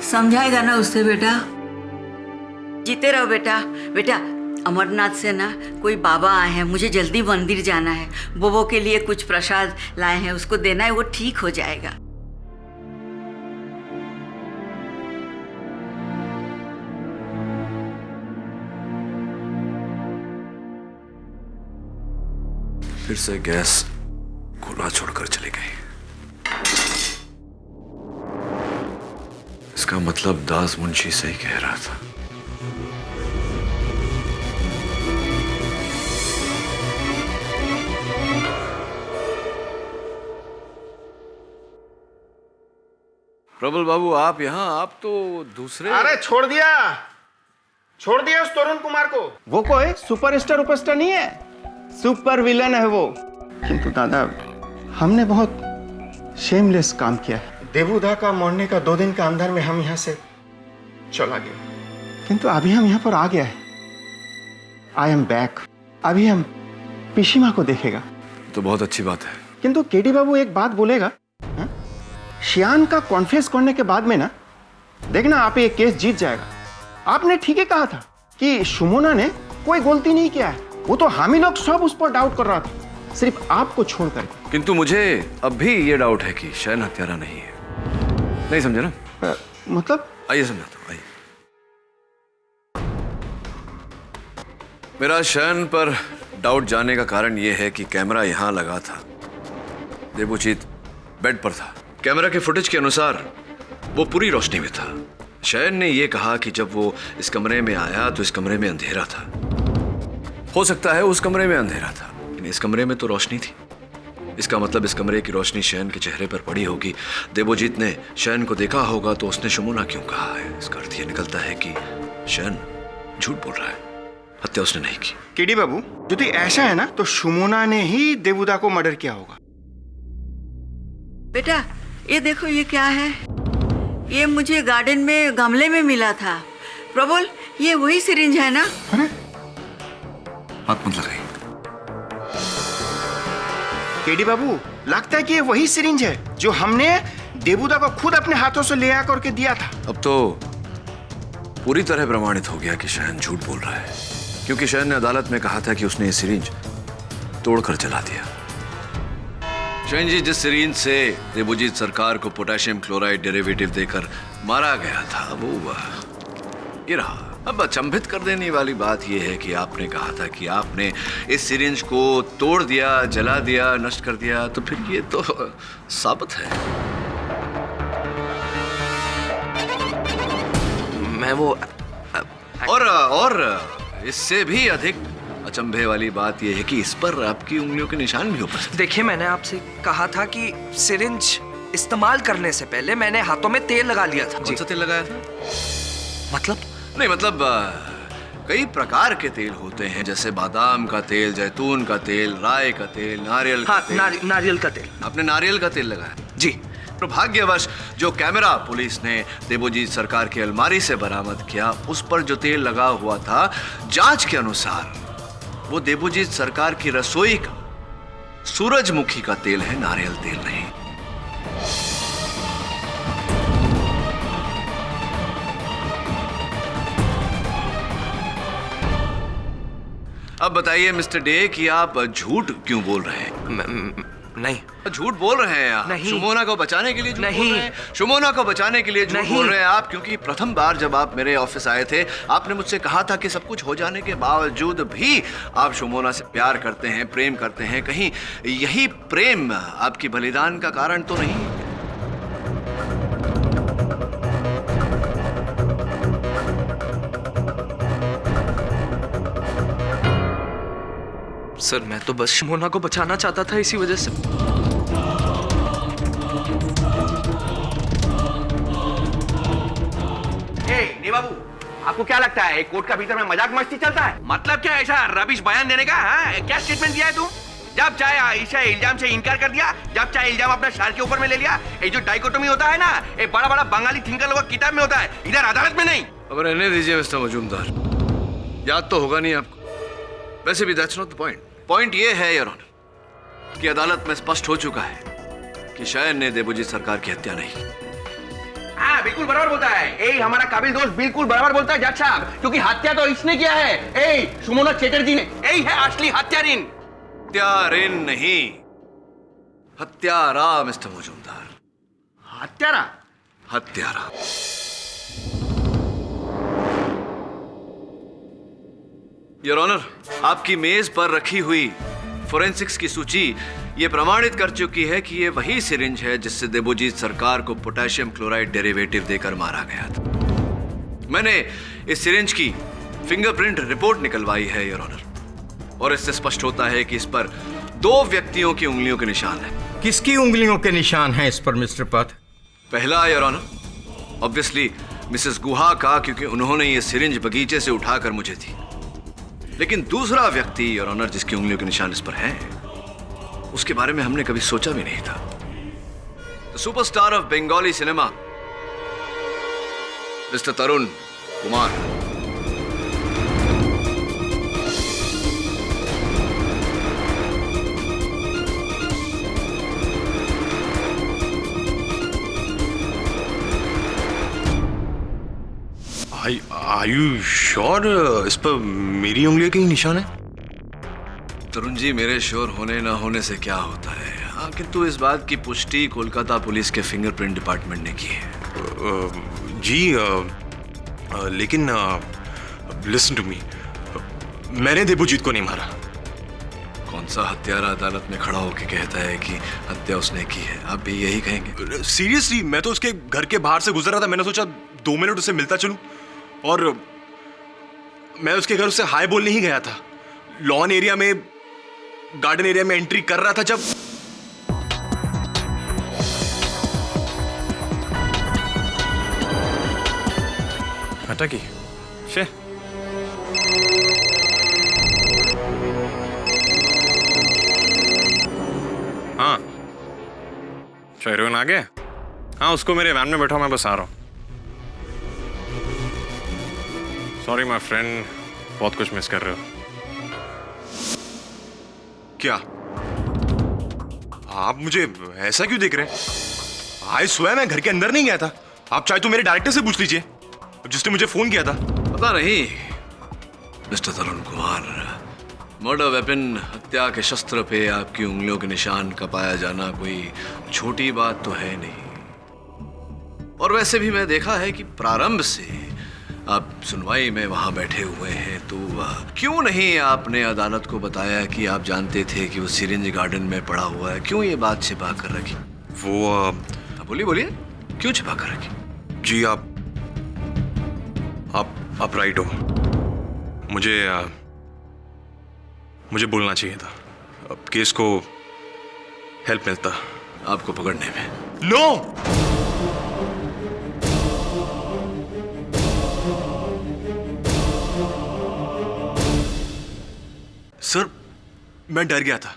समझाएगा ना उससे बेटा? जीते रहो बेटा। बेटा, अमरनाथ से ना कोई बाबा आए हैं, मुझे जल्दी मंदिर जाना है। बोबो के लिए कुछ प्रसाद लाए हैं, उसको देना है, वो ठीक हो जाएगा। फिर से गैस खुला छोड़कर चली गई। इसका मतलब दास मुंशी सही कह रहा था। प्रबल बाबू, आप यहाँ? आप तो दूसरे। अरे छोड़ दिया उस तरुण कुमार को। वो कोई सुपरस्टार उपस्टार नहीं है, सुपर विलन है वो। किंतु दादा, हमने बहुत शेमलेस काम किया है। देवुदा का मरने का 2 दिन के अंदर में हम यहाँ से चला गया, किंतु अभी हम यहाँ पर आ गया है। I am back. अभी हम पिशीमा को देखेगा तो बहुत अच्छी बात है। किंतु केडी बाबू एक बात बोलेगा, श्यान का कॉन्फेस करने के बाद में ना, देखना आप ये केस जीत जाएगा। आपने ठीक ही कहा था कि सुमोना ने कोई गलती नहीं किया है। वो तो हम ही लोग सब उस पर डाउट कर रहा था, सिर्फ आपको छोड़कर। किंतु मुझे अब भी ये डाउट है कि शयन हत्यारा नहीं है। नहीं समझे ना? मतलब? आइए समझाता हूं, आइए। मेरा शयन पर डाउट जाने का कारण यह है कि कैमरा यहां लगा था, देवोजीत बेड पर था। कैमरा के फुटेज के अनुसार वो पूरी रोशनी में था। शयन ने यह कहा कि जब वो इस कमरे में आया तो इस कमरे में अंधेरा था। हो सकता है उस कमरे में अंधेरा था, लेकिन इस कमरे में तो रोशनी थी। इसका मतलब इस कमरे की रोशनी शयन के चेहरे पर पड़ी होगी। देवोजीत ने शयन को देखा होगा तो उसने शमोना क्यों कहा है? इसका अर्थ यह निकलता है कि शयन झूठ बोल रहा है, हत्या उसने नहीं की। केडी बाबू, यदि ऐसा है ना तो सुमोना ने ही देवुदा को मर्डर किया होगा। बेटा, ये देखो, ये क्या है? ये मुझे गार्डन में गमले में मिला था। प्रबल, ये वही सिरिंज है ना? हाथ मत लगाइए। केडी बाबू, लगता है कि ये वही सिरिंज है जो हमने देवुदा को खुद अपने हाथों से ले आकर के दिया था। अब तो पूरी तरह प्रमाणित हो गया कि शयन झूठ बोल रहा है। क्योंकि शयन ने अदालत में कहा था कि उसने ये सिरिंज तोड़कर जला दिया। शयन जी, जिस सिरिंज से देबोजीत सरकार को पोटेशियम क्लोराइड डेरिवेटिव देकर मारा गया था वो ये रहा। अब अचंभित कर देने वाली बात यह है कि आपने कहा था कि आपने इस सिरिंज को तोड़ दिया, जला दिया, नष्ट कर दिया, तो फिर ये तो साबित है। मैं वो और इससे भी अधिक अचंभे वाली बात यह है कि इस पर आपकी उंगलियों के निशान भी हो सकते। देखिए, मैंने आपसे कहा था कि सिरिंज इस्तेमाल करने से पहले मैंने हाथों में तेल लगा लिया था। कौन सा तेल लगाया था? मतलब नहीं, मतलब कई प्रकार के तेल होते हैं, जैसे बादाम का तेल, जैतून का तेल, राई का तेल, नारियल का तेल। नारियल का तेल। आपने नारियल का तेल लगाया? जी। दुर्भाग्यवश जो कैमरा पुलिस ने देबोजीत सरकार की अलमारी से बरामद किया, उस पर जो तेल लगा हुआ था, जांच के अनुसार वो देबोजीत सरकार की रसोई का सूरजमुखी का तेल है, नारियल तेल नहीं। अब बताइए मिस्टर डे कि आप झूठ क्यों बोल रहे हैं? नहीं, झूठ बोल रहे हैं आप? नहीं। शुमोना को बचाने के लिए झूठ नहीं। बोल रहे हैं? शुमोना को बचाने के लिए झूठ नहीं। बोल रहे हैं आप? क्योंकि प्रथम बार जब आप मेरे ऑफिस आए थे, आपने मुझसे कहा था कि सब कुछ हो जाने के बावजूद भी आप शुमोना से प्यार करते हैं, प्रेम करते हैं। कहीं यही प्रेम आपकी बलिदान का कारण तो नहीं? सर, मैं तो बस शुमोना को बचाना चाहता था, इसी वजह से। ए बाबू, आपको क्या लगता है कोर्ट का भीतर में मजाक मस्ती चलता है? मतलब क्या ऐसा रबिश बयान देने का? हाँ, क्या स्टेटमेंट दिया है तू? जब चाहे आयशा इल्जाम से इनकार कर दिया, जब चाहे इल्जाम अपना सर के ऊपर में ले लिया। ये जो डाइकोटोमी होता है ना, ये बड़ा बड़ा बंगाली थिंकर लोगों की किताब में होता है, इधर अदालत में नहीं। अब रहने दीजिए मिस्टर मजूमदार, याद तो होगा नहीं आपको। वैसे भी that's not the point. Point ये है योर ऑनर कि अदालत में स्पष्ट हो चुका है कि शयन ने देबोजीत सरकार की हत्या नहीं की। हाँ, बिल्कुल बराबर बोलता है। ए हमारा काबिल दोस्त बिल्कुल बराबर बोलता है जज साहब, क्योंकि हत्या तो इसने किया है। ए शुमोना चैटर्जी ने। यही है असली हत्यारिन। हत्यारिन नहीं, हत्यारा मिस्टर मजूमदार। हत्यारा? हत्यारा। योर ऑनर, आपकी मेज पर रखी हुई फोरेंसिक्स की सूची ये प्रमाणित कर चुकी है कि ये वही सिरिंज है जिससे देबोजीत सरकार को पोटेशियम क्लोराइड डेरिवेटिव देकर मारा गया था। मैंने इस सिरिंज की फिंगरप्रिंट रिपोर्ट निकलवाई है योर ऑनर, और इससे स्पष्ट होता है कि इस पर 2 व्यक्तियों की उंगलियों के निशान हैं। किसकी उंगलियों के निशान हैं इस पर मिस्टर पथ? पहला योर ऑनर, ऑब्वियसली मिसेस गुहा का, क्योंकि उन्होंने ये सिरिंज बगीचे से उठाकर मुझे दी। लेकिन दूसरा व्यक्ति योर ऑनर जिसकी उंगलियों के निशान इस पर हैं, उसके बारे में हमने कभी सोचा भी नहीं था। The superstar of Bengali cinema mister Tarun Kumar. Are you sure इस पर मेरी उंगलियों के ही निशान है? तरुण जी, मेरे श्योर होने ना होने से क्या होता है। हाँ, किंतु इस बात की पुष्टि कोलकाता पुलिस के फिंगरप्रिंट डिपार्टमेंट ने की है। लेकिन लिसन टू मी, मैंने देबोजीत को नहीं मारा। कौन सा हत्यारा अदालत में खड़ा होकर कहता है कि हत्या उसने की है? आप भी यही कहेंगे? सीरियसली, मैं तो उसके घर के बाहर से गुजर रहा था। मैंने सोचा 2 मिनट उससे मिलता चलूं, और मैं उसके घर उससे हाय बोलने ही गया था। लॉन एरिया में, गार्डन एरिया में एंट्री कर रहा था जब हटा की शे। हाँ, शहरों आ गया? हाँ, उसको मेरे वैन में बैठा, मैं बस आ रहा हूँ। सॉरी माय फ्रेंड, बहुत कुछ मिस कर रहे हो। क्या आप मुझे ऐसा क्यों देख रहे हैं? आज स्वयं मैं घर के अंदर नहीं गया था। आप चाहे तो मेरे डायरेक्टर से पूछ लीजिए जिसने मुझे फोन किया था। पता नहीं, मिस्टर तरुण कुमार, मर्डर वेपन, हत्या के शस्त्र पे आपकी उंगलियों के निशान का पाया जाना कोई छोटी बात तो है नहीं। और वैसे भी मैं देखा है कि प्रारंभ से आप सुनवाई में वहां बैठे हुए हैं, तो क्यों नहीं आपने अदालत को बताया कि आप जानते थे कि वो सिरिंज गार्डन में पड़ा हुआ है? क्यों ये बात छिपा कर रखी? वो बोलिए बोलिए, क्यों छिपा कर रखी? जी आप राइट हो। मुझे बोलना चाहिए था। अब केस को हेल्प मिलता आपको पकड़ने में। नो! सर, मैं डर गया था।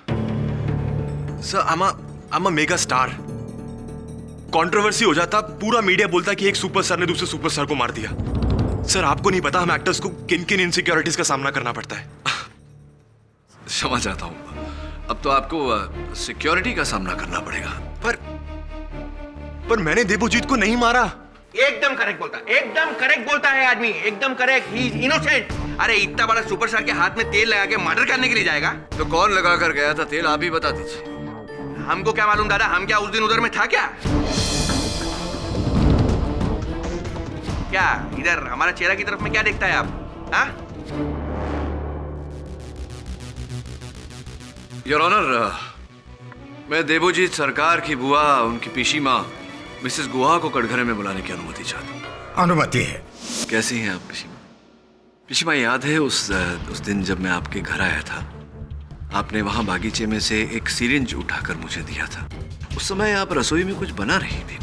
Sir, I'm a mega star. Controversy हो जाता, पूरा मीडिया बोलता कि एक सुपरस्टार ने दूसरे सुपरस्टार को मार दिया। सर, आपको नहीं पता हम एक्टर्स को किन किन इनसिक्योरिटीज का सामना करना पड़ता है। क्षमा चाहता हूं, अब तो आपको सिक्योरिटी का सामना करना पड़ेगा। पर मैंने देवोजीत को नहीं मारा। एकदम करेक्ट बोलता है आदमी, एकदम करेक्ट। He is innocent. अरे इतना बड़ा सुपरस्टार के हाथ में तेल लगा के मर्डर करने के लिए जाएगा? तो कौन लगा कर गया था तेल, आप ही बता दीजिए। हमको क्या मालूम दादा, हम क्या उस दिन उधर में था क्या? क्या इधर हमारा चेहरा की तरफ में क्या देखता है आप? हाँ? योर ऑनर, मैं देवोजीत सरकार की बुआ, उनकी पीशी माँ मिसेस गुहा को कटघरे में बुलाने की अनुमति चाहता हूँ। अनुमति है। कैसी हैं आप पीशी माँ? पीशी माँ, याद है उस दिन जब मैं आपके घर आया था, आपने वहां बागीचे में से एक सिरिंज उठाकर मुझे दिया था। उस समय आप रसोई में कुछ बना रही थी।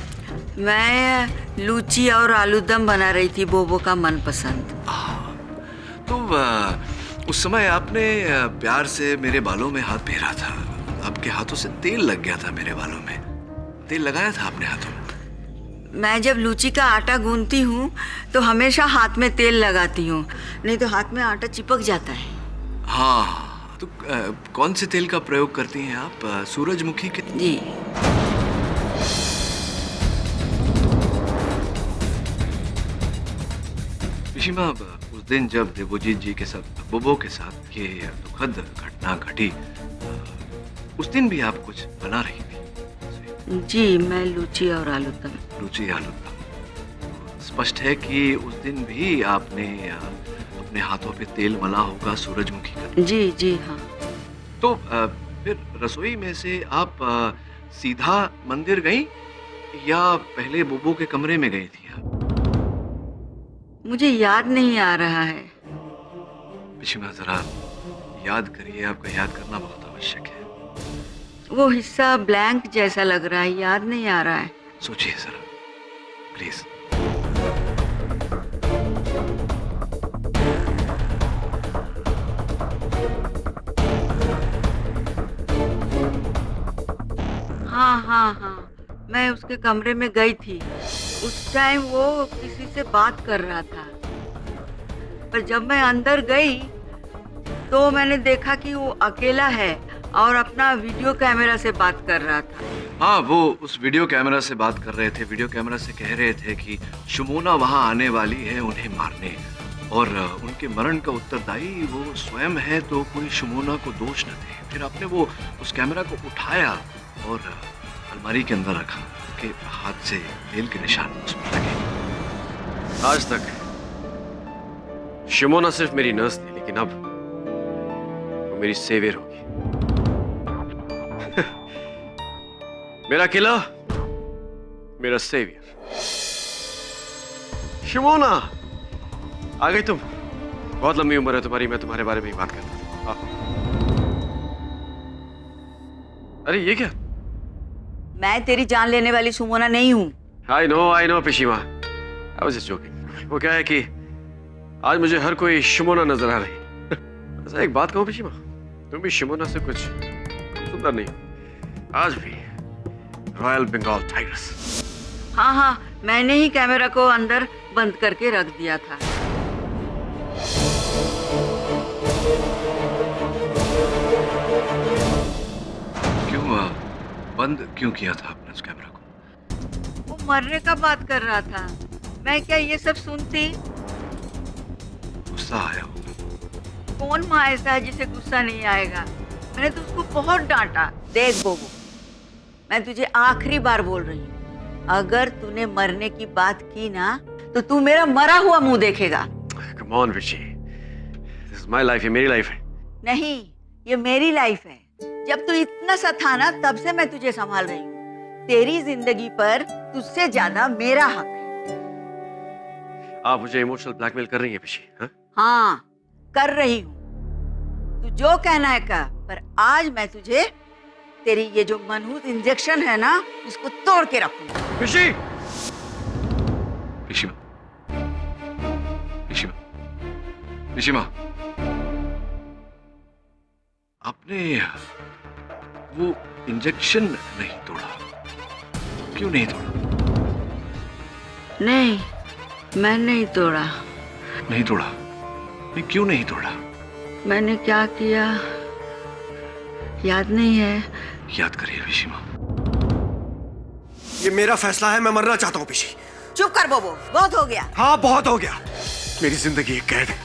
मैं लूची और आलूदम बना रही थी, बोबो का मनपसंद। तो उस समय आपने प्यार से मेरे बालों में हाथ फेरा था। आपके हाथों से तेल लग गया था मेरे बालों में। तेल लगाया था आपने हाथों में? मैं जब लूची का आटा गूंथती हूँ तो हमेशा हाथ में तेल लगाती हूँ, नहीं तो हाथ में आटा चिपक जाता है। हाँ, तो कौन से तेल का प्रयोग करती हैं आप? सूरजमुखी के? जी। पिशीमा, उस दिन जब देवोजीत जी के साथ, बोबो के साथ ये दुखद घटना घटी, उस दिन भी आप कुछ बना रही थी? जी, मैं लूची और आलूदम। लूची आलूदम। स्पष्ट है कि उस दिन भी आपने अपने हाथों पे तेल मला होगा सूरजमुखी का। जी जी हाँ। तो फिर रसोई में से आप सीधा मंदिर गई या पहले बोबो के कमरे में गई थी आप? मुझे याद नहीं आ रहा है। पिशीमा, जरा याद करिए, आपका याद करना बहुत आवश्यक है। वो हिस्सा ब्लैंक जैसा लग रहा है, याद नहीं आ रहा है। सोचिए जरा, प्लीज। हाँ, मैं उसके कमरे में गई थी। उस टाइम वो किसी से बात कर रहा था, पर जब मैं अंदर गई तो मैंने देखा कि वो अकेला है और अपना वीडियो कैमरा से बात कर रहा था। हाँ, वो उस वीडियो कैमरा से बात कर रहे थे। वीडियो कैमरा से कह रहे थे कि शुमोना वहां आने वाली है उन्हें मारने, और उनके मरण का उत्तरदायी वो स्वयं है, तो कोई शुमोना को दोष न दे। फिर आपने वो उस कैमरा को उठाया और अलमारी के अंदर रखा। के हाथ से तेल के निशान उस पर लगे। आज तक शिमोना सिर्फ मेरी नर्स थी, लेकिन अब वो मेरी सेवियर होगी। मेरा किला, मेरा सेवियर। शिमोना, आ गई तुम? बहुत लंबी उम्र है तुम्हारी, मैं तुम्हारे बारे में ही बात करता हूँ। अरे ये क्या? मैं तेरी जान लेने वाली सुमोना नहीं हूँ। I know, पिशीमा। I was just joking। वो क्या है कि आज मुझे हर कोई शिमोना नजर आ रही। ऐसा एक बात कहूँ पिशीमा, तुम भी शिमोना से कुछ सुंदर नहीं। आज भी रॉयल बंगाल टाइगर्स। हाँ, मैंने ही कैमरा को अंदर बंद करके रख दिया था। बंद क्यों किया था आपने उस कैमरा को? वो मरने का बात कर रहा था, मैं क्या ये सब सुनती? गुस्सा आया होगा। कौन माँ ऐसा है जिसे गुस्सा नहीं आएगा? मैंने तो उसको बहुत डांटा। देख बोबो, मैं तुझे आखिरी बार बोल रही हूँ, अगर तूने मरने की बात की ना तो तू मेरा मरा हुआ मुंह देखेगा। Come on, Rishi. This is my life. ये मेरी लाइफ है। नहीं, ये मेरी लाइफ है। जब तू इतना सा था ना तब से मैं तुझे संभाल रही हूँ। तेरी जिंदगी पर तुझसे ज्यादा मेरा हक है। आप मुझे इमोशनल ब्लैकमेल कर रही हैं पिशी? हाँ, कर रही हूँ। तू जो कहना है कर, पर आज मैं तुझे तेरी ये जो मनहूस इंजेक्शन है ना, इसको तोड़ के रखूंगा। पिशी! पिशीमा, पिशीमा, पिशीमा, आपने वो इंजेक्शन नहीं तोड़ा, क्यों नहीं तोड़ा? नहीं, मैं नहीं तोड़ा। नहीं तोड़ा? नहीं, क्यों नहीं तोड़ा? मैंने क्या किया याद नहीं है। याद करिए पिशीमा। ये मेरा फैसला है, मैं मरना चाहता हूँ पिशी। चुप कर बोबो, बहुत हो गया। हाँ, बहुत हो गया। मेरी जिंदगी एक कैद है,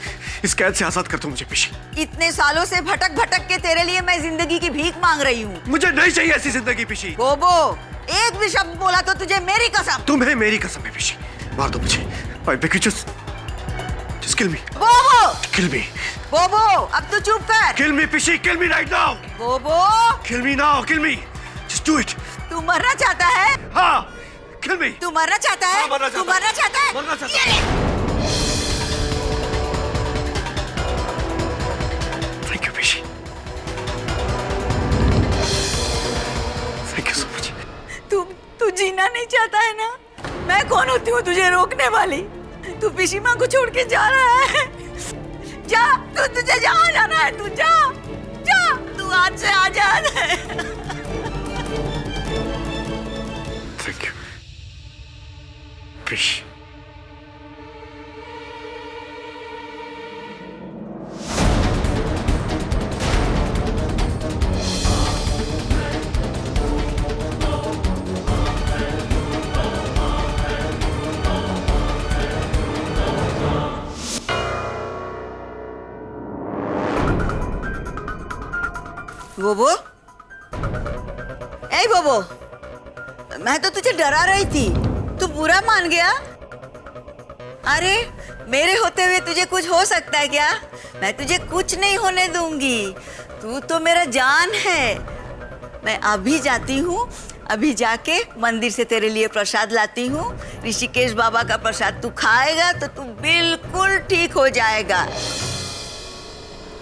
इस कैद से आजाद कर दो मुझे पिशी। इतने सालों से भटक भटक के तेरे लिए मैं जिंदगी की भीख मांग रही हूँ। मुझे नहीं चाहिए ऐसी जिंदगी पिशी। बोबो, एक भी शब्द बोला तो तुझे मेरी कसम। तुम्हें मेरी कसम है पिशी, मार दो मुझे। I beg you, just kill me. बोबो, Kill me. बोबो, अब तो चुप कर। Kill me, पिशी, kill me right now. बोबो, Kill me now, kill me. Just do it. तू मरना चाहता है? हाँ, kill me. तू मरना चाहता है? हाँ, मरना तू मरना चाहता है? मरना चाहता है। Thank you, पिशी। Thank you so much. तू जीना नहीं चाहता है ना? मैं कौन होती हूँ तुझे रोकने वाली? तू पिशीमा को छोड़ के जा रहा है। जा, तुझे जहाँ जाना है तू जा, जा, तू आज से आजाद है। Thank you, पिशी। बोबो, ए बोबो, मैं तो तुझे डरा रही थी, तू बुरा मान गया? अरे, मेरे होते हुए तुझे कुछ हो सकता है क्या? मैं तुझे कुछ नहीं होने दूंगी, तू तो मेरा जान है। मैं अभी जाती हूँ, अभी जाके मंदिर से तेरे लिए प्रसाद लाती हूँ। ऋषिकेश बाबा का प्रसाद तू खाएगा तो तू बिल्कुल ठीक हो जाएगा।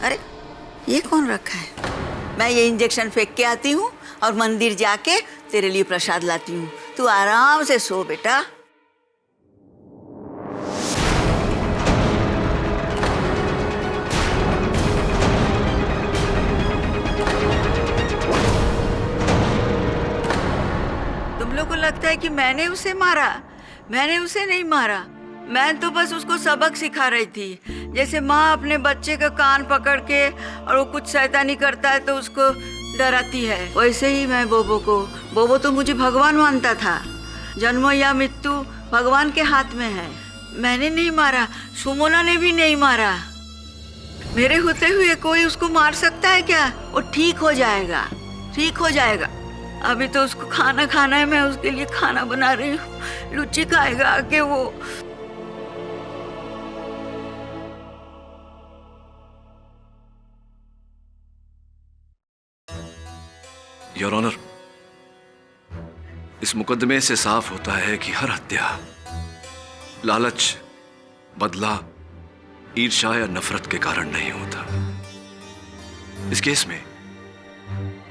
अरे, ये कौन रखा है? मैं ये इंजेक्शन फेंक के आती हूँ और मंदिर जाके तेरे लिए प्रसाद लाती हूँ। तू आराम से सो बेटा। तुम लोग को लगता है कि मैंने उसे मारा? मैंने उसे नहीं मारा। मैं तो बस उसको सबक सिखा रही थी। जैसे माँ अपने बच्चे का कान पकड़ के और वो कुछ शैतानी करता है तो उसको डराती है, वैसे ही मैं बोबो तो मुझे भगवान मानता था। जन्म या मृत्यु भगवान के हाथ में है। मैंने नहीं मारा, सुमोना ने भी नहीं मारा। मेरे होते हुए कोई उसको मार सकता है क्या? वो ठीक हो जाएगा, ठीक हो जाएगा। अभी तो उसको खाना खाना है, मैं उसके लिए खाना बना रही हूँ। लुच्ची खाएगा आके वो। योर ऑनर, इस मुकदमे से साफ होता है कि हर हत्या लालच, बदला, ईर्ष्या या नफरत के कारण नहीं होता। इस केस में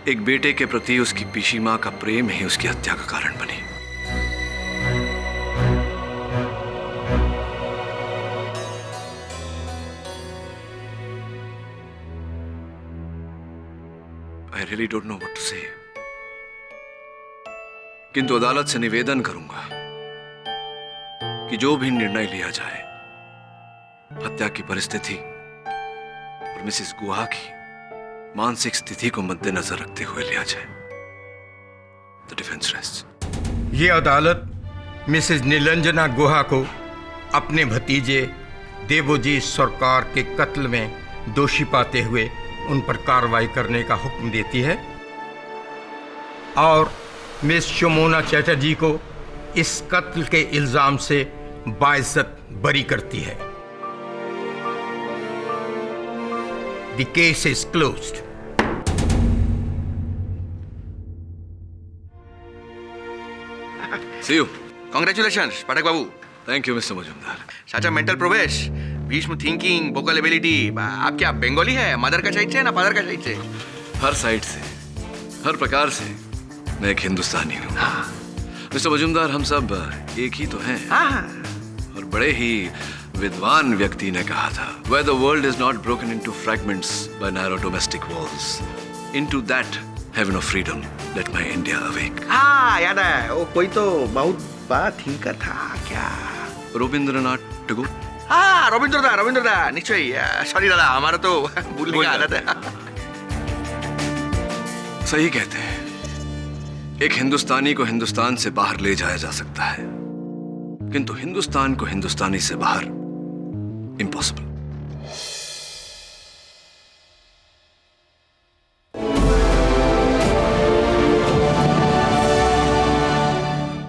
एक बेटे के प्रति उसकी पीशी मां का प्रेम ही उसकी हत्या का कारण बनी। I really don't know what to say. किंतु अदालत से निवेदन करूंगा कि जो भी निर्णय लिया जाए हत्या की परिस्थिति और मिसेस गुहा की मानसिक स्थिति को मद्देनजर रखते हुए लिया जाए। The defence rest. ये अदालत मिसेस नीलंजना गुहा को अपने भतीजे देवोजीत सरकार के कत्ल में दोषी पाते हुए उन पर कार्रवाई करने का हुक्म देती है और मिस शमोना चैटर्जी को इस कत्ल के इल्जाम से बाइज्जत बरी करती है। The case is closed. See you. Congratulations, Pathak Babu. Thank you, Mr. Majumdar. Such a mental prowess, Bhishma thinking, vocal ability. आप क्या बंगाली है? मदर का साइड से ना फादर का साइड से? हर साइड से, हर प्रकार से मैं एक हिंदुस्तानी हूँ। मिस्टर मजुमदार, हम सब एक ही तो हैं। और बड़े ही विद्वान व्यक्ति ने कहा था, where the world is not broken into fragments by narrow domestic walls, into that heaven of freedom, let my India awake. हाँ, याद है। वो कोई तो बहुत बात ही का था क्या? रविंद्रनाथ टैगोर। हाँ, रविंद्रनाथ निश्चय। सॉरी दादा, हमारा तो भूलने का आदत है। सही कहते हैं, एक हिंदुस्तानी को हिंदुस्तान से बाहर ले जाया जा सकता है, किंतु हिंदुस्तान को हिंदुस्तानी से बाहर इम्पॉसिबल।